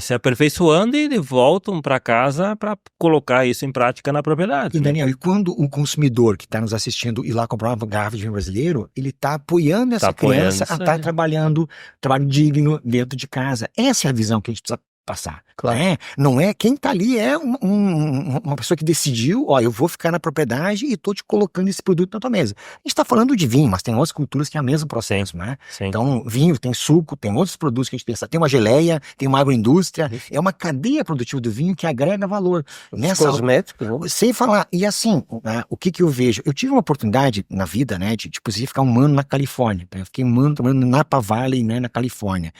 [SPEAKER 4] se aperfeiçoando e voltam para casa para colocar isso em prática na propriedade.
[SPEAKER 3] E Daniel, e quando o consumidor que está nos assistindo ir lá comprar uma garrafa de vinho brasileiro, ele está apoiando essa criança a estar trabalhando, trabalho digno dentro de casa. Essa é a visão que a gente precisa passar.
[SPEAKER 1] Claro.
[SPEAKER 3] Não é quem tá ali, é uma pessoa que decidiu, ó, eu vou ficar na propriedade e tô te colocando esse produto na tua mesa. A gente tá falando de vinho, mas tem outras culturas que é o mesmo processo, né?
[SPEAKER 4] Sim.
[SPEAKER 3] Então, vinho, tem suco, tem outros produtos que a gente pensa, tem uma geleia, tem uma agroindústria, é uma cadeia produtiva do vinho que agrega valor. Nessa
[SPEAKER 2] Cosméticos, né?
[SPEAKER 3] sem falar, e assim, o que eu vejo? Eu tive uma oportunidade na vida, né, de ficar um ano na Califórnia. Eu fiquei um ano trabalhando no Napa Valley, né, na Califórnia.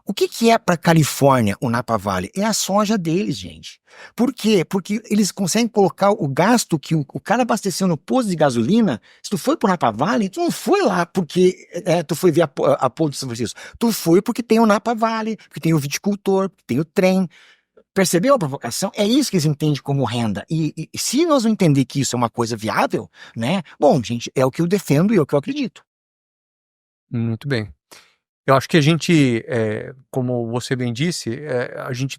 [SPEAKER 3] O que é para Califórnia o Napa Valley? É a soja deles, gente. Por quê? Porque eles conseguem colocar o gasto que o cara abasteceu no posto de gasolina. Se tu foi pro Napa Valley, tu não foi lá porque tu foi ver a Ponte de São Francisco. Tu foi porque tem o Napa Valley, porque tem o viticultor, porque tem o trem. Percebeu a provocação? É isso que eles entendem como renda. E se nós não entender que isso é uma coisa viável, né? Bom, gente, é o que eu defendo e é o que eu acredito.
[SPEAKER 1] Muito bem. Eu acho que a gente, como você bem disse,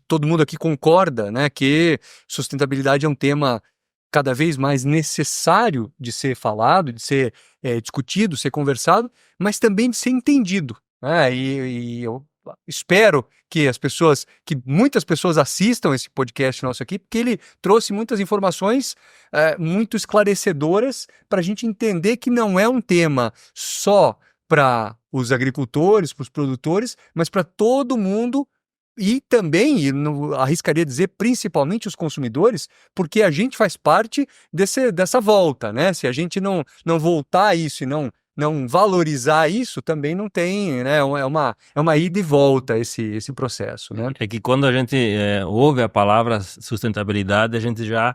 [SPEAKER 1] todo mundo aqui concorda, né, que sustentabilidade é um tema cada vez mais necessário de ser falado, de ser discutido, ser conversado, mas também de ser entendido, né? E eu espero que muitas pessoas assistam esse podcast nosso aqui, porque ele trouxe muitas informações muito esclarecedoras para a gente entender que não é um tema só para os agricultores, para os produtores, mas para todo mundo e também, arriscaria dizer, principalmente os consumidores, porque a gente faz parte dessa volta, né? Se a gente não voltar a isso e não valorizar isso, também não tem, né? É uma ida e volta esse processo, né?
[SPEAKER 4] É que quando a gente ouve a palavra sustentabilidade, a gente já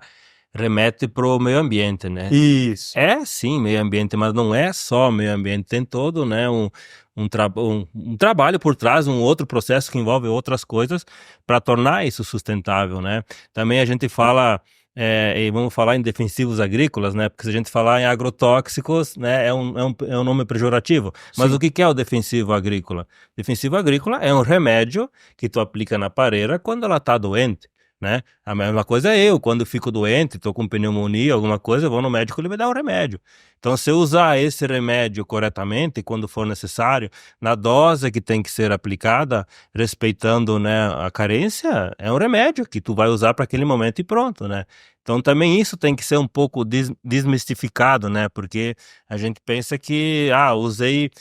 [SPEAKER 4] remete para o meio ambiente, né?
[SPEAKER 1] Isso.
[SPEAKER 4] É sim meio ambiente, mas não é só meio ambiente, tem todo, né, um trabalho por trás, um outro processo que envolve outras coisas para tornar isso sustentável, né? Também a gente fala, e vamos falar em defensivos agrícolas, né? Porque se a gente falar em agrotóxicos, né, é um nome pejorativo. Mas
[SPEAKER 1] Sim.
[SPEAKER 4] o que é o defensivo agrícola? Defensivo agrícola é um remédio que tu aplica na pareira quando ela está doente, né? A mesma coisa é eu, quando fico doente, estou com pneumonia, alguma coisa, eu vou no médico e ele me dá um remédio. Então, se eu usar esse remédio corretamente, quando for necessário, na dose que tem que ser aplicada, respeitando, né, a carência, é um remédio que tu vai usar para aquele momento e pronto, né? Então, também isso tem que ser um pouco desmistificado, né? Porque a gente pensa que, usei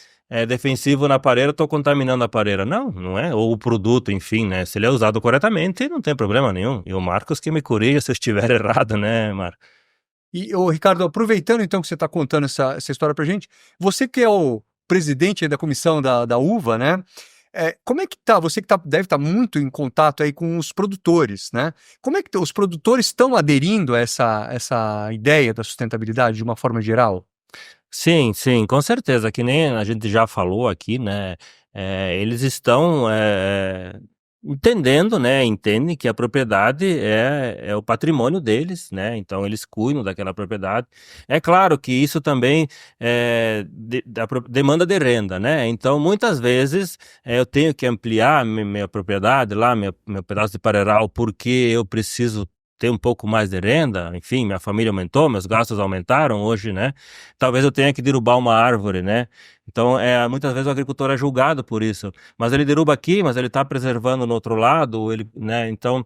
[SPEAKER 4] defensivo na pareira, estou contaminando a pareira. Não é. Ou o produto, enfim, né? Se ele é usado corretamente, não tem problema nenhum. E o Marcos que me corrija se eu estiver errado, né, Marcos?
[SPEAKER 1] E, Ricardo, aproveitando então que você está contando essa história pra gente, você que é o presidente aí da comissão da uva, né? Como é que tá? Você que deve estar muito em contato aí com os produtores, né? Como é que os produtores estão aderindo a essa ideia da sustentabilidade de uma forma geral?
[SPEAKER 4] Sim, com certeza, que nem a gente já falou aqui, né? Eles estão entendendo, né, entendem que a propriedade é o patrimônio deles, né, então eles cuidam daquela propriedade. É claro que isso também demanda de renda, né, então muitas vezes eu tenho que ampliar minha propriedade lá, meu pedaço de Parreiral, porque eu preciso ter um pouco mais de renda, enfim, minha família aumentou, meus gastos aumentaram hoje, né, talvez eu tenha que derrubar uma árvore, né, então muitas vezes o agricultor é julgado por isso, mas ele derruba aqui, mas ele está preservando no outro lado, né? Então,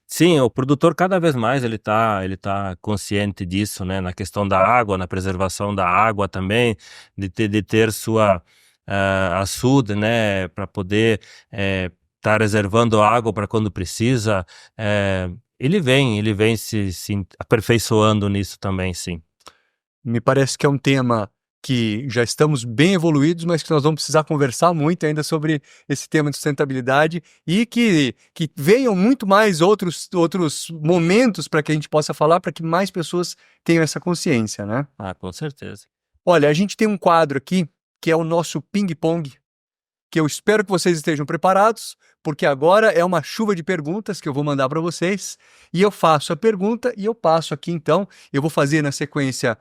[SPEAKER 4] sim, o produtor cada vez mais ele tá consciente disso, né? Na questão da água, na preservação da água também, de ter sua açude, né? Para poder tá reservando água para quando precisa. Ele vem se aperfeiçoando nisso também, sim.
[SPEAKER 1] Me parece que é um tema que já estamos bem evoluídos, mas que nós vamos precisar conversar muito ainda sobre esse tema de sustentabilidade e que venham muito mais outros momentos para que a gente possa falar, para que mais pessoas tenham essa consciência, né?
[SPEAKER 4] Ah, com certeza.
[SPEAKER 1] Olha, a gente tem um quadro aqui que é o nosso ping-pong, que eu espero que vocês estejam preparados, porque agora é uma chuva de perguntas que eu vou mandar para vocês, e eu faço a pergunta e eu passo aqui, então, eu vou fazer na sequência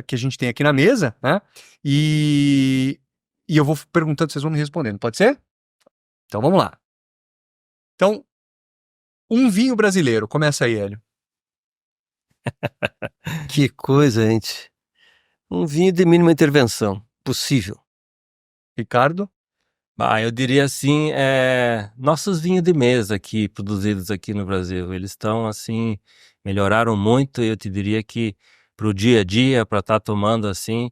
[SPEAKER 1] que a gente tem aqui na mesa, né? E eu vou perguntando, vocês vão me respondendo, pode ser? Então, vamos lá. Então, um vinho brasileiro, começa aí, Hélio.
[SPEAKER 2] Que coisa, gente. Um vinho de mínima intervenção, possível.
[SPEAKER 1] Ricardo?
[SPEAKER 4] Eu diria assim, nossos vinhos de mesa aqui, produzidos aqui no Brasil, eles estão assim, melhoraram muito, e eu te diria que pro dia a dia, para estar tomando assim,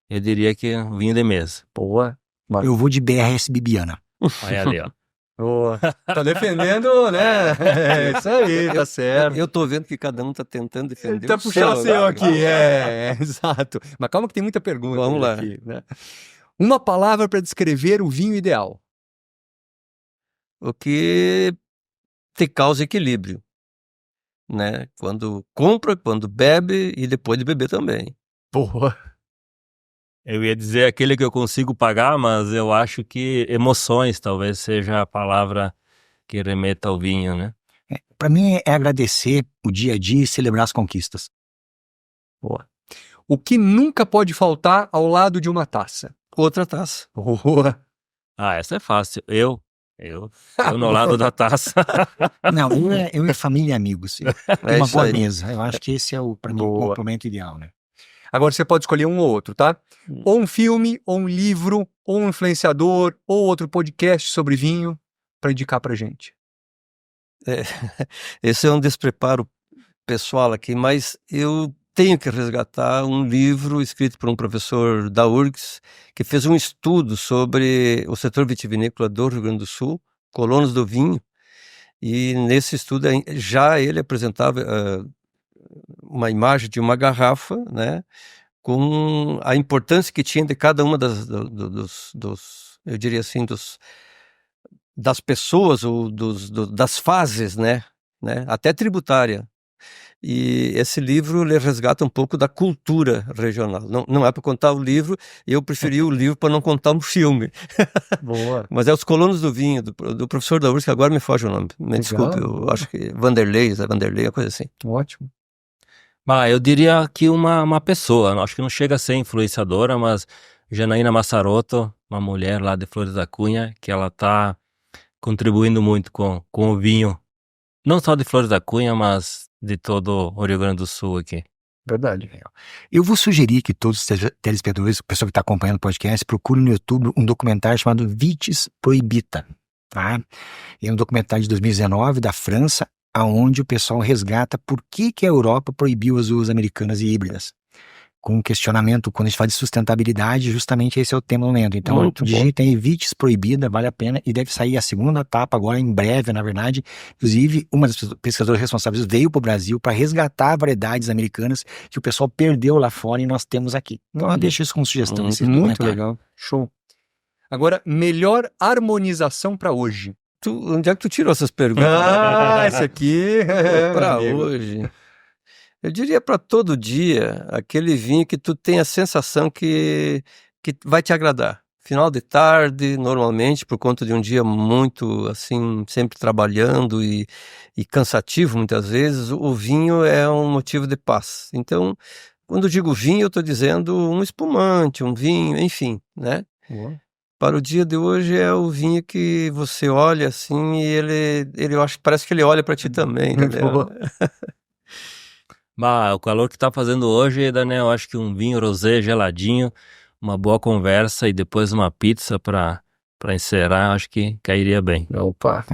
[SPEAKER 4] eu diria que um vinho de mesa.
[SPEAKER 1] Boa.
[SPEAKER 3] Eu vou de BRS Bibiana.
[SPEAKER 4] Olha ali, ó.
[SPEAKER 1] Boa. Tá defendendo, né? É isso aí, tá certo.
[SPEAKER 2] Eu tô vendo que cada um tá tentando defender
[SPEAKER 1] Tá
[SPEAKER 2] o
[SPEAKER 1] puxando o seu
[SPEAKER 2] seu
[SPEAKER 1] aqui, exato. Mas calma que tem muita pergunta.
[SPEAKER 2] Vamos lá.
[SPEAKER 1] Aqui, né? Uma palavra para descrever o vinho ideal.
[SPEAKER 2] O que te causa equilíbrio, né? Quando compra, quando bebe e depois de beber também.
[SPEAKER 1] Boa.
[SPEAKER 4] Eu ia dizer aquele que eu consigo pagar, mas eu acho que emoções talvez seja a palavra que remeta ao vinho, né?
[SPEAKER 3] Para mim é agradecer o dia a dia e celebrar as conquistas.
[SPEAKER 1] Boa. O que nunca pode faltar ao lado de uma taça.
[SPEAKER 2] Outra taça.
[SPEAKER 1] Boa.
[SPEAKER 4] Essa é fácil. Eu no lado da taça.
[SPEAKER 3] Não, eu é família e amigos. Uma
[SPEAKER 2] isso
[SPEAKER 3] boa
[SPEAKER 2] aí.
[SPEAKER 3] mesa. Eu acho que esse é para mim, o
[SPEAKER 1] Boa.
[SPEAKER 3] complemento ideal, né?
[SPEAKER 1] Agora você pode escolher um ou outro, tá? Ou um filme, ou um livro, ou um influenciador, ou outro podcast sobre vinho para indicar pra gente.
[SPEAKER 2] Esse é um despreparo pessoal aqui, mas eu tenho que resgatar um livro escrito por um professor da URGS, que fez um estudo sobre o setor vitivinícola do Rio Grande do Sul, colonos do vinho, e nesse estudo já ele apresentava uma imagem de uma garrafa, né, com a importância que tinha de cada uma eu diria assim, das pessoas ou das fases, né, até tributária. E esse livro ele resgata um pouco da cultura regional. Não é para contar o livro, eu preferi o livro para não contar um filme.
[SPEAKER 1] Boa.
[SPEAKER 2] Mas é Os Colonos do Vinho, do professor da URSS, que agora me foge o nome. Me desculpe, eu acho que Vanderlei, uma coisa assim.
[SPEAKER 1] Ótimo.
[SPEAKER 4] Eu diria que uma pessoa, acho que não chega a ser influenciadora, mas Janaína Massaroto, uma mulher lá de Flores da Cunha, que ela tá contribuindo muito com o vinho, não só de Flores da Cunha, mas de todo o Rio Grande do Sul aqui.
[SPEAKER 1] Verdade.
[SPEAKER 3] Eu vou sugerir que todos os telespectadores, o pessoal que está acompanhando o podcast, procurem no YouTube um documentário chamado Vitis Prohibita. Tá? É um documentário de 2019 da França, onde o pessoal resgata por que a Europa proibiu as uvas americanas e híbridas. Com um questionamento, quando a gente fala de sustentabilidade, justamente esse é o tema do momento. Então, digitem aí Vitis Proibida, vale a pena, e deve sair a segunda etapa agora, em breve, na verdade. Inclusive, uma das pesquisadoras responsáveis veio para o Brasil para resgatar variedades americanas que o pessoal perdeu lá fora e nós temos aqui. Então, eu deixo isso como sugestão.
[SPEAKER 1] Muito legal. Show. Agora, melhor harmonização para hoje.
[SPEAKER 2] Onde é que tu tirou essas perguntas?
[SPEAKER 1] Esse aqui
[SPEAKER 2] para hoje. Eu diria para todo dia, aquele vinho que tu tem a sensação que vai te agradar. Final de tarde, normalmente, por conta de um dia muito, assim, sempre trabalhando e cansativo muitas vezes, o vinho é um motivo de paz. Então, quando eu digo vinho, eu estou dizendo um espumante, um vinho, enfim, né? Para o dia de hoje é o vinho que você olha assim e eu acho que parece que ele olha para ti também, entendeu?
[SPEAKER 4] Bah, o calor que tá fazendo hoje, Daniel, eu acho que um vinho rosé geladinho, uma boa conversa e depois uma pizza para encerrar, acho que cairia bem.
[SPEAKER 1] Opa.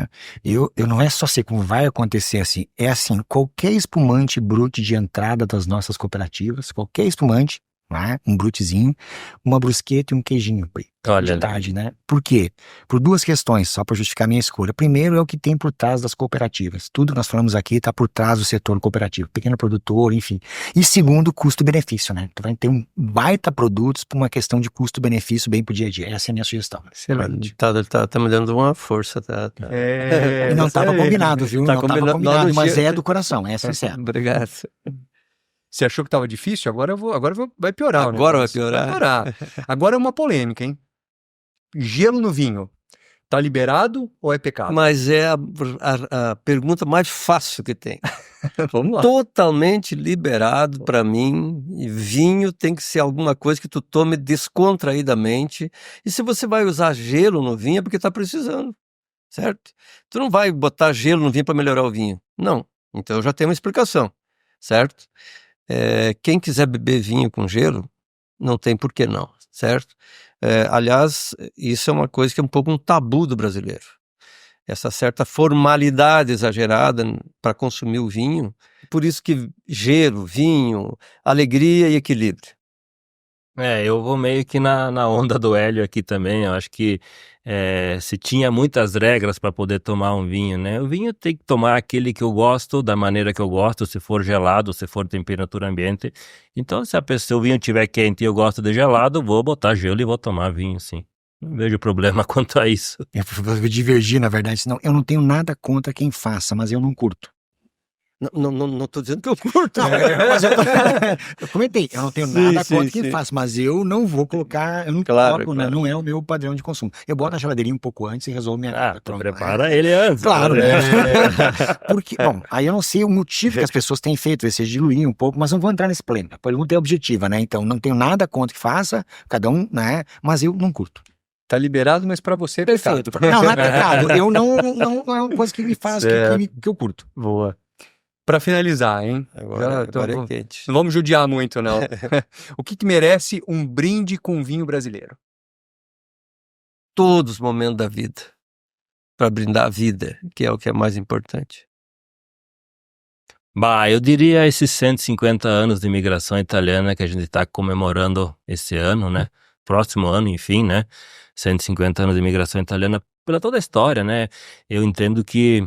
[SPEAKER 3] Eu não é só sei como vai acontecer assim, é assim, qualquer espumante brute de entrada das nossas cooperativas, qualquer espumante, né, um brutezinho, uma brusqueta e um queijinho
[SPEAKER 4] Olha,
[SPEAKER 3] de tarde, né? Por quê? Por duas questões, só para justificar a minha escolha. Primeiro é o que tem por trás das cooperativas. Tudo que nós falamos aqui está por trás do setor cooperativo, pequeno produtor, enfim. E segundo, custo-benefício, né? Tu vai ter um baita produtos por uma questão de custo-benefício bem pro dia a dia. Essa é a minha sugestão.
[SPEAKER 1] Excelente.
[SPEAKER 2] Tá me dando uma força, tá?
[SPEAKER 3] E não estava combinado, viu?
[SPEAKER 2] Tá
[SPEAKER 3] não estava
[SPEAKER 2] combinado,
[SPEAKER 3] combinado,
[SPEAKER 2] não,
[SPEAKER 3] mas
[SPEAKER 2] dia-
[SPEAKER 3] é do coração, é sincero.
[SPEAKER 2] Obrigado.
[SPEAKER 1] Você achou que tava difícil? Vai piorar. o
[SPEAKER 2] Agora vai
[SPEAKER 1] negócio.
[SPEAKER 2] piorar.
[SPEAKER 1] Vai piorar. Agora é uma polêmica, hein? Gelo no vinho. Tá liberado ou é pecado?
[SPEAKER 2] Mas é a pergunta mais fácil que tem.
[SPEAKER 1] Vamos lá.
[SPEAKER 2] Totalmente liberado para mim. E vinho tem que ser alguma coisa que tu tome descontraídamente. E se você vai usar gelo no vinho é porque tá precisando, certo? Tu não vai botar gelo no vinho para melhorar o vinho. Não. Então eu já tenho uma explicação, certo? Quem quiser beber vinho com gelo, não tem por que não, certo? Aliás, isso é uma coisa que é um pouco um tabu do brasileiro. Essa certa formalidade exagerada para consumir o vinho. Por isso que gelo, vinho, alegria e equilíbrio.
[SPEAKER 4] eu vou meio que na onda do Hélio aqui também. Eu acho que se tinha muitas regras para poder tomar um vinho, né? O vinho tem que tomar aquele que eu gosto, da maneira que eu gosto, se for gelado, se for temperatura ambiente. Então, se o vinho estiver quente e eu gosto de gelado, vou botar gelo e vou tomar vinho, sim. Não vejo problema quanto a isso.
[SPEAKER 3] Eu divergir, na verdade, senão eu não tenho nada contra quem faça, mas eu não curto.
[SPEAKER 2] Não tô dizendo que eu curto.
[SPEAKER 3] Mas eu comentei, eu não tenho nada contra quem faça, mas eu não vou colocar, eu não
[SPEAKER 2] Claro,
[SPEAKER 3] coloco,
[SPEAKER 2] claro.
[SPEAKER 3] Não é o meu padrão de consumo. Eu boto na geladeirinha um pouco antes e resolvo minha vida.
[SPEAKER 4] Tu
[SPEAKER 3] Pronto.
[SPEAKER 4] prepara ele antes.
[SPEAKER 3] Claro, né? Porque, bom, aí eu não sei o motivo que as pessoas têm feito, esse diluir um pouco, mas não vou entrar nesse plano. A pergunta é objetiva, né? Então, não tenho nada contra que faça, cada um, né? Mas eu não curto.
[SPEAKER 1] Tá liberado, mas pra você é pecado.
[SPEAKER 3] Não, não é pecado. Eu não é uma coisa que me faz, que eu curto.
[SPEAKER 1] Boa. Pra finalizar, hein?
[SPEAKER 2] Agora é quente.
[SPEAKER 1] Não vamos judiar muito, não. O que merece um brinde com vinho brasileiro?
[SPEAKER 2] Todos os momentos da vida. Para brindar a vida, que é o que é mais importante.
[SPEAKER 4] Bah, eu diria esses 150 anos de imigração italiana que a gente está comemorando esse ano, né? Próximo ano, enfim, né? 150 anos de imigração italiana pela toda a história, né? Eu entendo que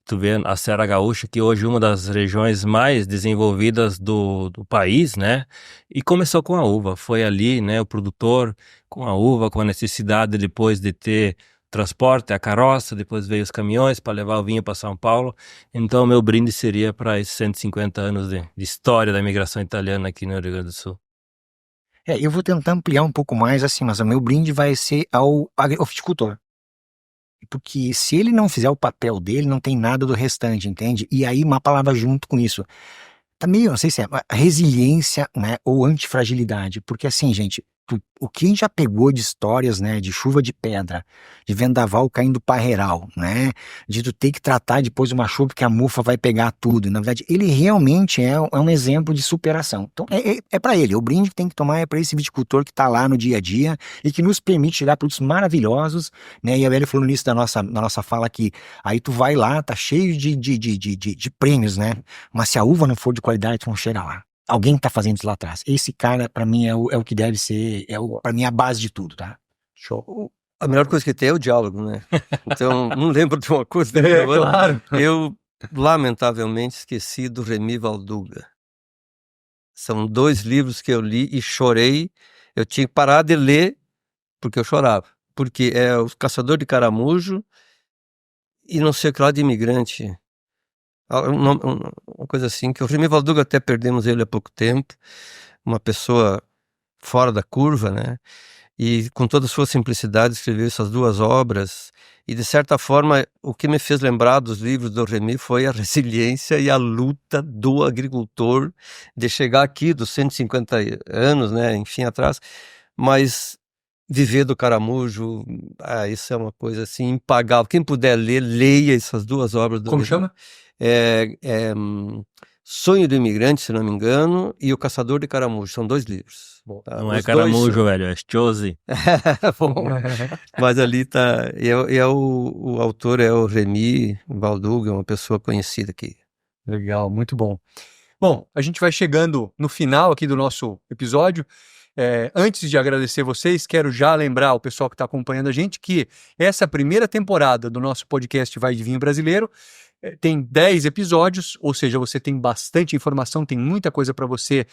[SPEAKER 4] tu vê a Serra Gaúcha, que hoje é uma das regiões mais desenvolvidas do país, né? E começou com a uva. Foi ali, né, o produtor com a uva, com a necessidade depois de ter transporte, a carroça, depois veio os caminhões para levar o vinho para São Paulo. Então, meu brinde seria para esses 150 anos de história da imigração italiana aqui no Rio Grande do Sul.
[SPEAKER 3] Eu vou tentar ampliar um pouco mais, assim, mas o meu brinde vai ser ao horticultor. Porque se ele não fizer o papel dele, não tem nada do restante, entende? E aí uma palavra junto com isso. Tá meio, não sei se é resiliência, né, ou antifragilidade. Porque assim, gente, o que a gente já pegou de histórias, né, de chuva de pedra, de vendaval caindo parreiral, né, de tu ter que tratar depois de uma chuva porque a mufa vai pegar tudo. Na verdade, ele realmente é um exemplo de superação. Então, é para ele. O brinde que tem que tomar é para esse viticultor que tá lá no dia a dia e que nos permite tirar produtos maravilhosos, né, e a Beli falou nisso na nossa fala que aí tu vai lá, tá cheio de prêmios, né, mas se a uva não for de qualidade, tu não chega lá. Alguém tá fazendo isso lá atrás. Esse cara, pra mim, é o que deve ser, pra mim, a base de tudo, tá?
[SPEAKER 2] Show. A melhor coisa que tem é o diálogo, né? Então, não lembro de uma coisa.
[SPEAKER 1] Claro.
[SPEAKER 2] Eu, lamentavelmente, esqueci do Remy Valduga. São 2 livros que eu li e chorei. Eu tinha que parar de ler porque eu chorava. Porque é O Caçador de Caramujo e não sei o que lá de imigrante. Uma coisa assim, que o Remy Valduga até perdemos ele há pouco tempo, uma pessoa fora da curva, né? e com toda a sua simplicidade escreveu essas 2 obras. E de certa forma, o que me fez lembrar dos livros do Remy foi a resiliência e a luta do agricultor de chegar aqui dos 150 anos, né, enfim, atrás, mas viver do caramujo, isso é uma coisa assim impagável. Quem puder ler, leia essas 2 obras do
[SPEAKER 1] Como
[SPEAKER 2] Remy.
[SPEAKER 1] chama?
[SPEAKER 2] Sonho do Imigrante, se não me engano, e O Caçador de Caramujo. São 2 livros. Tá?
[SPEAKER 4] Não é
[SPEAKER 2] Os
[SPEAKER 4] caramujo, velho, é chose.
[SPEAKER 2] Bom, mas ali tá. O autor é o Remy Balduga, uma pessoa conhecida aqui.
[SPEAKER 1] Legal, muito bom. Bom, a gente vai chegando no final aqui do nosso episódio. Antes de agradecer vocês, quero já lembrar o pessoal que está acompanhando a gente que essa primeira temporada do nosso podcast Vai de Vinho Brasileiro tem 10 episódios, ou seja, você tem bastante informação, tem muita coisa para você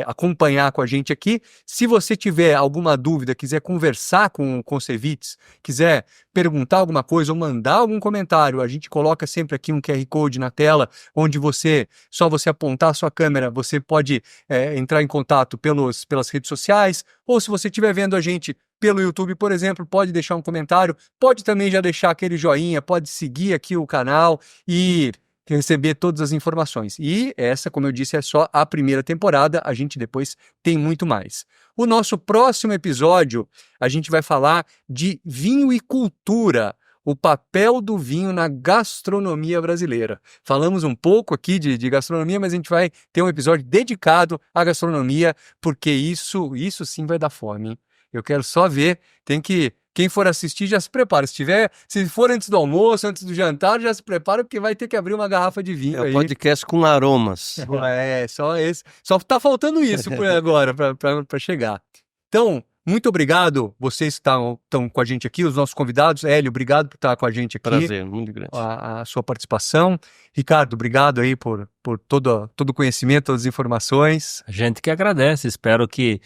[SPEAKER 1] acompanhar com a gente aqui. Se você tiver alguma dúvida, quiser conversar com o Concevits, quiser perguntar alguma coisa ou mandar algum comentário, a gente coloca sempre aqui um QR Code na tela, onde só você apontar a sua câmera, você pode entrar em contato pelas redes sociais, ou se você estiver vendo a gente pelo YouTube, por exemplo, pode deixar um comentário, pode também já deixar aquele joinha, pode seguir aqui o canal e receber todas as informações. E essa, como eu disse, é só a primeira temporada, a gente depois tem muito mais. O nosso próximo episódio, a gente vai falar de vinho e cultura, o papel do vinho na gastronomia brasileira. Falamos um pouco aqui de gastronomia, mas a gente vai ter um episódio dedicado à gastronomia, porque isso sim vai dar fome, hein? Eu quero só ver, quem for assistir já se prepara. Se for antes do almoço, antes do jantar, já se prepara porque vai ter que abrir uma garrafa de vinho aí.
[SPEAKER 2] É um podcast com aromas.
[SPEAKER 1] Só esse. Só tá faltando isso por agora para chegar. Então, muito obrigado vocês que estão com a gente aqui, os nossos convidados. Hélio, obrigado por estar com a gente aqui.
[SPEAKER 2] Prazer, muito grande.
[SPEAKER 1] A sua participação. Ricardo, obrigado aí por todo o conhecimento, todas as informações.
[SPEAKER 4] A gente que agradece, espero que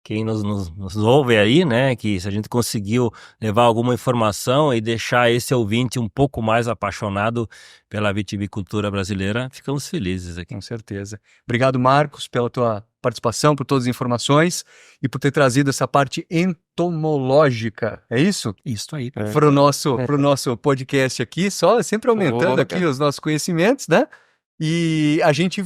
[SPEAKER 4] quem nos ouve aí, né, que se a gente conseguiu levar alguma informação e deixar esse ouvinte um pouco mais apaixonado pela viticultura brasileira, ficamos felizes aqui.
[SPEAKER 1] Com certeza. Obrigado, Marcos, pela tua participação, por todas as informações e por ter trazido essa parte entomológica, é isso?
[SPEAKER 3] Isso aí.
[SPEAKER 1] Para o nosso podcast aqui, sempre aumentando aqui os nossos conhecimentos, né? E a gente,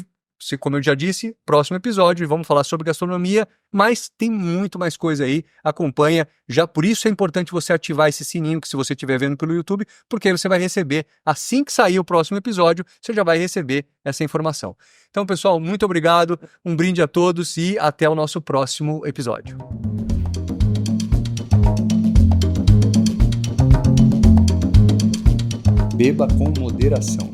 [SPEAKER 1] como eu já disse, próximo episódio vamos falar sobre gastronomia, mas tem muito mais coisa aí, acompanha, já por isso é importante você ativar esse sininho que se você estiver vendo pelo YouTube, porque aí você vai receber, assim que sair o próximo episódio, você já vai receber essa informação. Então, pessoal, muito obrigado, um brinde a todos e até o nosso próximo episódio. Beba com moderação.